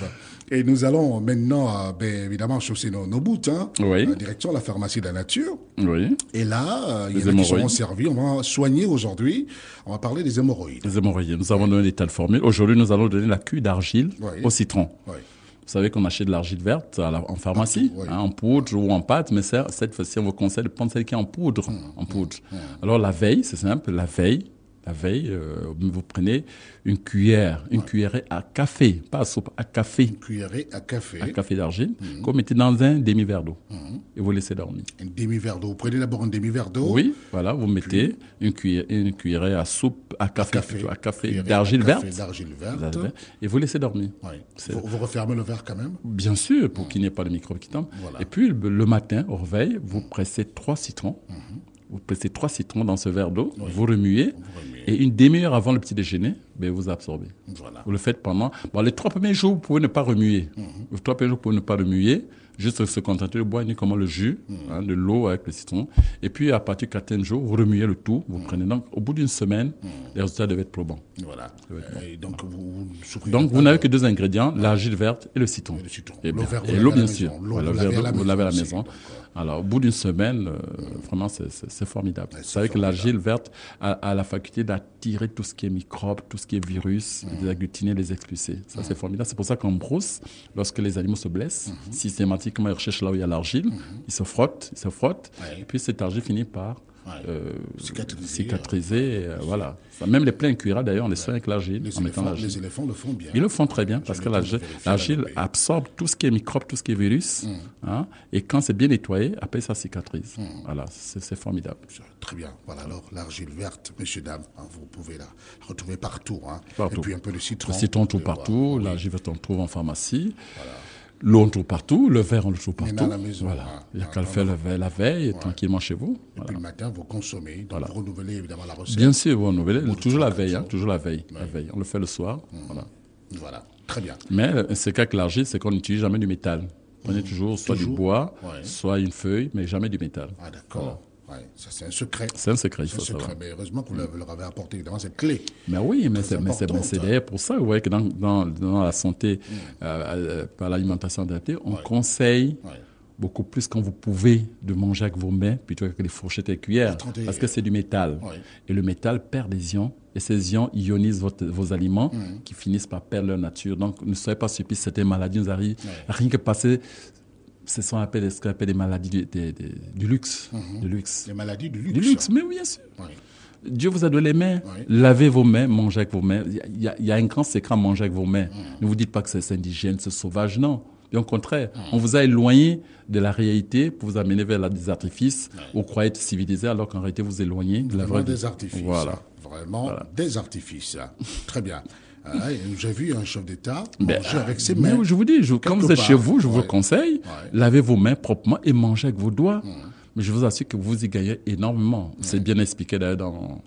Et nous allons maintenant, évidemment, chausser nos boots, Oui. Direction la pharmacie de la nature. Oui. Et là, il y Les en a qui seront hémorroïdes. servis. On va soigner aujourd'hui. On va parler des hémorroïdes. Les hémorroïdes. Nous avons donné des tas de formules. Aujourd'hui, nous allons donner la cuve d'argile Oui. au citron. Oui. Vous savez qu'on achète de l'argile verte en pharmacie, Oui. en poudre ou en pâte, mais cette fois-ci, on vous conseille de prendre celle qui est en poudre. Alors, la veille, c'est simple, la veille, vous prenez une cuillerée à café, pas à soupe, à café, Cuillerée à café. d'argile, que vous mettez dans un demi-verre d'eau et vous laissez dormir. Un demi-verre d'eau. Vous prenez d'abord un demi-verre d'eau. Oui, voilà, vous mettez une cuillerée à soupe, à café Cuillerée d'argile à verte, café d'argile verte. et vous laissez dormir. Oui. C'est- Vous refermez le verre quand même. Bien sûr, pour qu'il n'y ait pas de microbes qui tombent. Voilà. Et puis, le matin, au réveil, vous pressez 3 citrons. Vous pressez 3 citrons dans ce verre d'eau, vous remuez, et une demi-heure avant le petit déjeuner, vous absorbez. Voilà. Vous le faites pendant... Bon, les 3 premiers jours, vous pouvez ne pas remuer. Les 3 premiers jours, vous pouvez ne pas remuer, juste se contenter de boire uniquement le jus, de l'eau avec le citron. Et puis, à partir de 14 jours, vous remuez le tout, vous prenez. Donc, au bout d'une semaine, les résultats devaient être probants. Voilà. Et donc, vous souffrez Donc, pas vous n'avez de- que 2 ingrédients, l'argile verte et le citron. Et le citron. Et, L'eau bien, verte, et vous l'eau, lavez à bien la sûr. maison. L'eau, Voilà, vous le lavez verre à la d'eau, vous lavez à la maison maison. aussi, donc, Alors, au bout d'une semaine, vraiment, c'est formidable. Ouais, Vous c'est savez que formidable. l'argile verte a la faculté d'attirer tout ce qui est microbes, tout ce qui est virus, les agglutiner, les expulser. Ça, c'est formidable. C'est pour ça qu'en brousse, lorsque les animaux se blessent, systématiquement, ils recherchent là où il y a l'argile, ils se frottent, Ouais. et puis cette argile finit par Cicatriser. cicatriser. Voilà. Ça, même les pleins cuirats, d'ailleurs, on les soigne avec l'argile, Les en mettant l'argile. éléphants le font bien. Ils le font très bien parce que l'argile absorbe tout ce qui est microbe, tout ce qui est virus. Et quand c'est bien nettoyé, après ça cicatrise. Voilà, c'est formidable. Très bien. Voilà, alors l'argile verte, messieurs, dames, vous pouvez la retrouver partout. Partout. Et puis un peu de citron. Le citron, on trouve Et partout. voilà. L'argile verte, on trouve en pharmacie. L'eau, on trouve partout. Le verre, on le trouve Maintenant, partout. à la maison, Voilà. Il n'y a hein. qu'à le faire la veille, tranquillement chez vous. Et puis le matin, vous consommez. Donc vous renouvelez évidemment la recette. Bien sûr, vous renouvelez. Au bout de Toujours la 3-4 veille. jours. Toujours la veille. La veille. On le fait le soir. Voilà. Voilà. Très bien. Mais c'est qu'avec l'argile, c'est qu'on n'utilise jamais du métal. Prenez toujours soit du bois, soit une feuille, mais jamais du métal. Ah, d'accord. Ouais, ça, c'est un secret. C'est un secret, il C'est faut un secret. savoir. Mais heureusement que vous leur avez apporté évidemment cette clé. Mais oui, mais c'est important, d'ailleurs pour ça, vous voyez que dans la santé, par l'alimentation adaptée, on conseille beaucoup plus quand vous pouvez de manger avec vos mains plutôt que les fourchettes et cuillères, parce que c'est du métal. Et le métal perd des ions, et ces ions ionisent vos aliments qui finissent par perdre leur nature. Donc ne soyez pas surpris si certaines maladies nous arrivent, rien que passer... Ce qu'on appelle des maladies du luxe. Du luxe. Les maladies du luxe. Du luxe, mais oui, bien sûr. Oui. Dieu vous a donné les mains. Lavez vos mains, mangez avec vos mains. Il y a un grand secret à manger avec vos mains. Ne vous dites pas que c'est indigène, c'est sauvage. Non. Et au contraire, on vous a éloigné de la réalité pour vous amener vers des artifices. Vous croyez être civilisé alors qu'en réalité vous éloignez de la vraie vie. Des artifices. Voilà. Vraiment des artifices. Très bien. J'ai vu un chef d'État Ben, manger avec ses mains. Mais je vous dis, quand vous êtes chez vous, je vous le conseille, Ouais. lavez vos mains proprement et mangez avec vos doigts. Mais je vous assure que vous y gagnez énormément. C'est bien expliqué d'ailleurs dans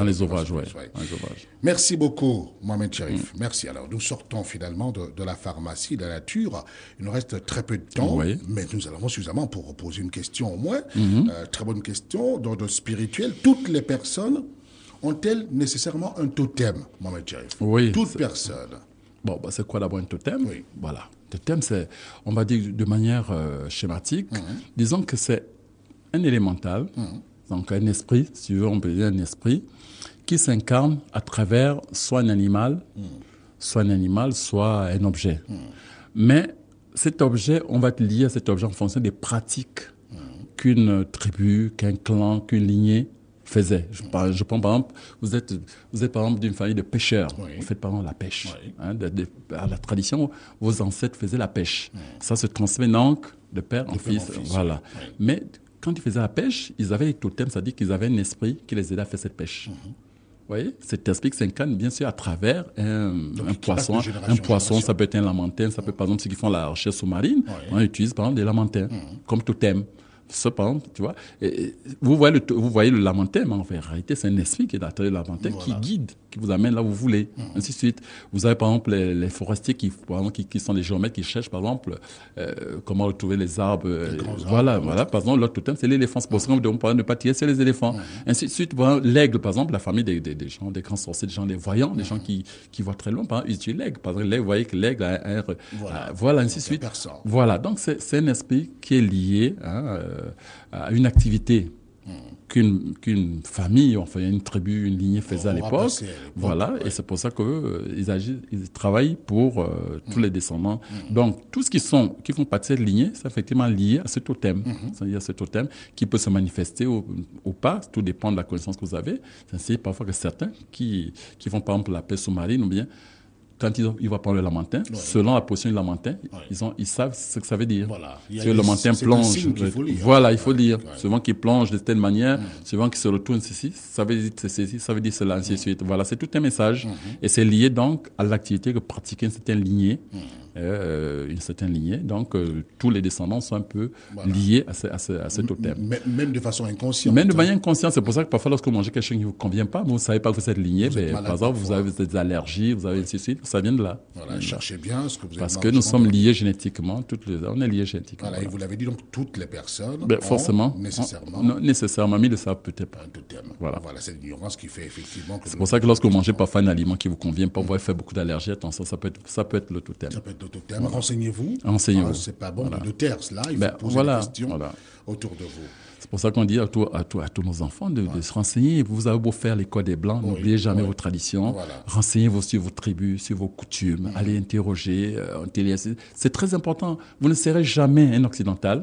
les ouvrages. Dans les ouvrages. Merci beaucoup, Mohamed Cherif. Merci. Alors, nous sortons finalement de la pharmacie de la nature. Il nous reste très peu de temps, mais nous en avons suffisamment pour poser une question au moins. Très bonne question, d'ordre spirituel. Toutes les personnes ont-elles nécessairement un totem, Mohamed Cherif? Oui. Toutes personnes. Bon, c'est quoi d'abord un totem? Oui. Voilà. Totem, c'est, on va dire de manière schématique, disons que c'est un élémental, donc un esprit, si tu veux, on peut dire un esprit, qui s'incarne à travers soit un animal, soit un objet. Mais cet objet, on va te lier à cet objet en fonction des pratiques qu'une tribu, qu'un clan, qu'une lignée faisait. Je prends par exemple, vous êtes par exemple d'une famille de pêcheurs. Vous faites par exemple la pêche. À la tradition, vos ancêtres faisaient la pêche. Ça se transmet donc de père en fils. Voilà. Mais quand ils faisaient la pêche, ils avaient un totem, c'est-à-dire qu'ils avaient un esprit qui les aidait à faire cette pêche. Vous voyez, cet esprit qui s'incarne bien sûr à travers un poisson. Un poisson, ça peut être un lamantin, ça peut par exemple ceux qui font la recherche sous-marine, on utilise par exemple des lamantins comme totem. Cependant, tu vois, et vous voyez le lamentin, en fait, en réalité, c'est un esprit qui est à l'intérieur du lamentin, qui guide, qui vous amène là où vous voulez, ainsi de suite. Vous avez, par exemple, les forestiers qui sont des géomètres qui cherchent, par exemple, comment retrouver les arbres. Voilà. Par exemple, leur totem, c'est l'éléphant. C'est pour ça qu'on ne ne pas tirer sur les éléphants. Ainsi de suite, voilà, l'aigle, par exemple, la famille des gens, des grands sorciers, des gens, des voyants, des gens qui voient très loin, par exemple, ils utilisent l'aigle. Par exemple, l'aigle, vous voyez que l'aigle a un voilà, ainsi de suite. Voilà, donc c'est un esprit qui est lié à une activité qu'une famille, enfin une tribu, une lignée faisait à l'époque. Voilà, et c'est pour ça qu'ils travaillent pour tous les descendants. Donc, tout ce qui font partie de cette lignée, c'est effectivement lié à ce totem. C'est-à-dire à ce totem qui peut se manifester ou pas, tout dépend de la connaissance que vous avez. C'est parfois que certains qui font par exemple la paix sous-marine ou bien quand ils vont prendre le lamentin, selon la position du lamentin, ils savent ce que ça veut dire. Voilà. Si le lamentin plonge, il faut lire. Souvent qu'il plonge de telle manière, souvent qu'il se retourne ceci, ça veut dire ceci, ça veut dire cela, ainsi de suite. Voilà, c'est tout un message. Et c'est lié donc à l'activité que pratiquait une certaine lignée. Donc, tous les descendants sont un peu liés à ce totem. Même de façon inconsciente. Même de manière inconsciente. C'est pour ça que parfois, lorsque vous mangez quelque chose qui ne vous convient pas, vous ne savez pas que vous êtes lignée. Par exemple, vous avez des allergies, vous avez ainsi de suite. Ça vient de là. Voilà, cherchez bien ce que vous avez. Parce que nous sommes liés génétiquement. On est liés génétiquement. Voilà, et vous l'avez dit, donc toutes les personnes forcément. Nécessairement. Non, nécessairement, mais ils ne le savent peut-être pas. Un totem. Voilà, c'est l'ignorance qui fait effectivement que... C'est pour ça que lorsque vous mangez parfois un aliment qui ne vous convient pas, vous voyez faire beaucoup d'allergies, attention, ça peut être le totem. Ça peut être le totem. Renseignez-vous. C'est pas bon de taire cela. Il faut poser des questions autour de vous. C'est pour ça qu'on dit à tous nos enfants de se renseigner. Vous avez beau faire l'école des Blancs, n'oubliez jamais vos traditions. Renseignez-vous sur vos tribus, sur vos coutumes. Allez interroger. C'est très important. Vous ne serez jamais un occidental.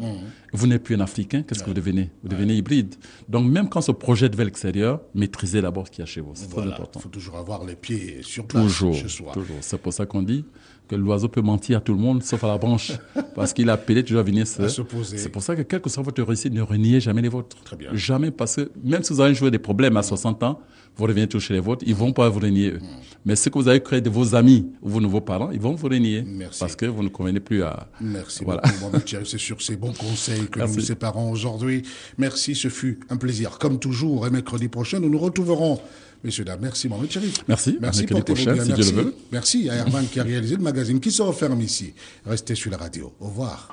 Vous n'êtes plus un Africain. Qu'est-ce que vous devenez? Vous devenez hybride. Donc même quand on se projette vers l'extérieur, maîtrisez d'abord ce qu'il y a chez vous. C'est très important. Il faut toujours avoir les pieds sur place chez soi. Toujours. C'est pour ça qu'on dit que l'oiseau peut mentir à tout le monde, sauf à la branche, parce qu'il a appelé toujours à venir se poser. C'est pour ça que quel que soit votre réussite, ne reniez jamais les vôtres. Très bien. Jamais, parce que même si vous avez joué des problèmes à 60 ans, vous revenez toujours chez les vôtres, ils vont pas vous renier eux. Mais ce que vous avez créé de vos amis ou vos nouveaux parents, ils vont vous renier. Merci. Parce que vous ne convenez plus à... Merci beaucoup, Mohamed Cherif. C'est sur ces bons conseils que nous nous séparons aujourd'hui. Merci, ce fut un plaisir. Comme toujours, et mercredi prochain, nous nous retrouverons. Messieurs, dames, merci Mohamed Cherif. Merci. Merci pour prochain, si Dieu le veut. Merci à Herman qui a réalisé le magazine qui se referme ici. Restez sur la radio. Au revoir.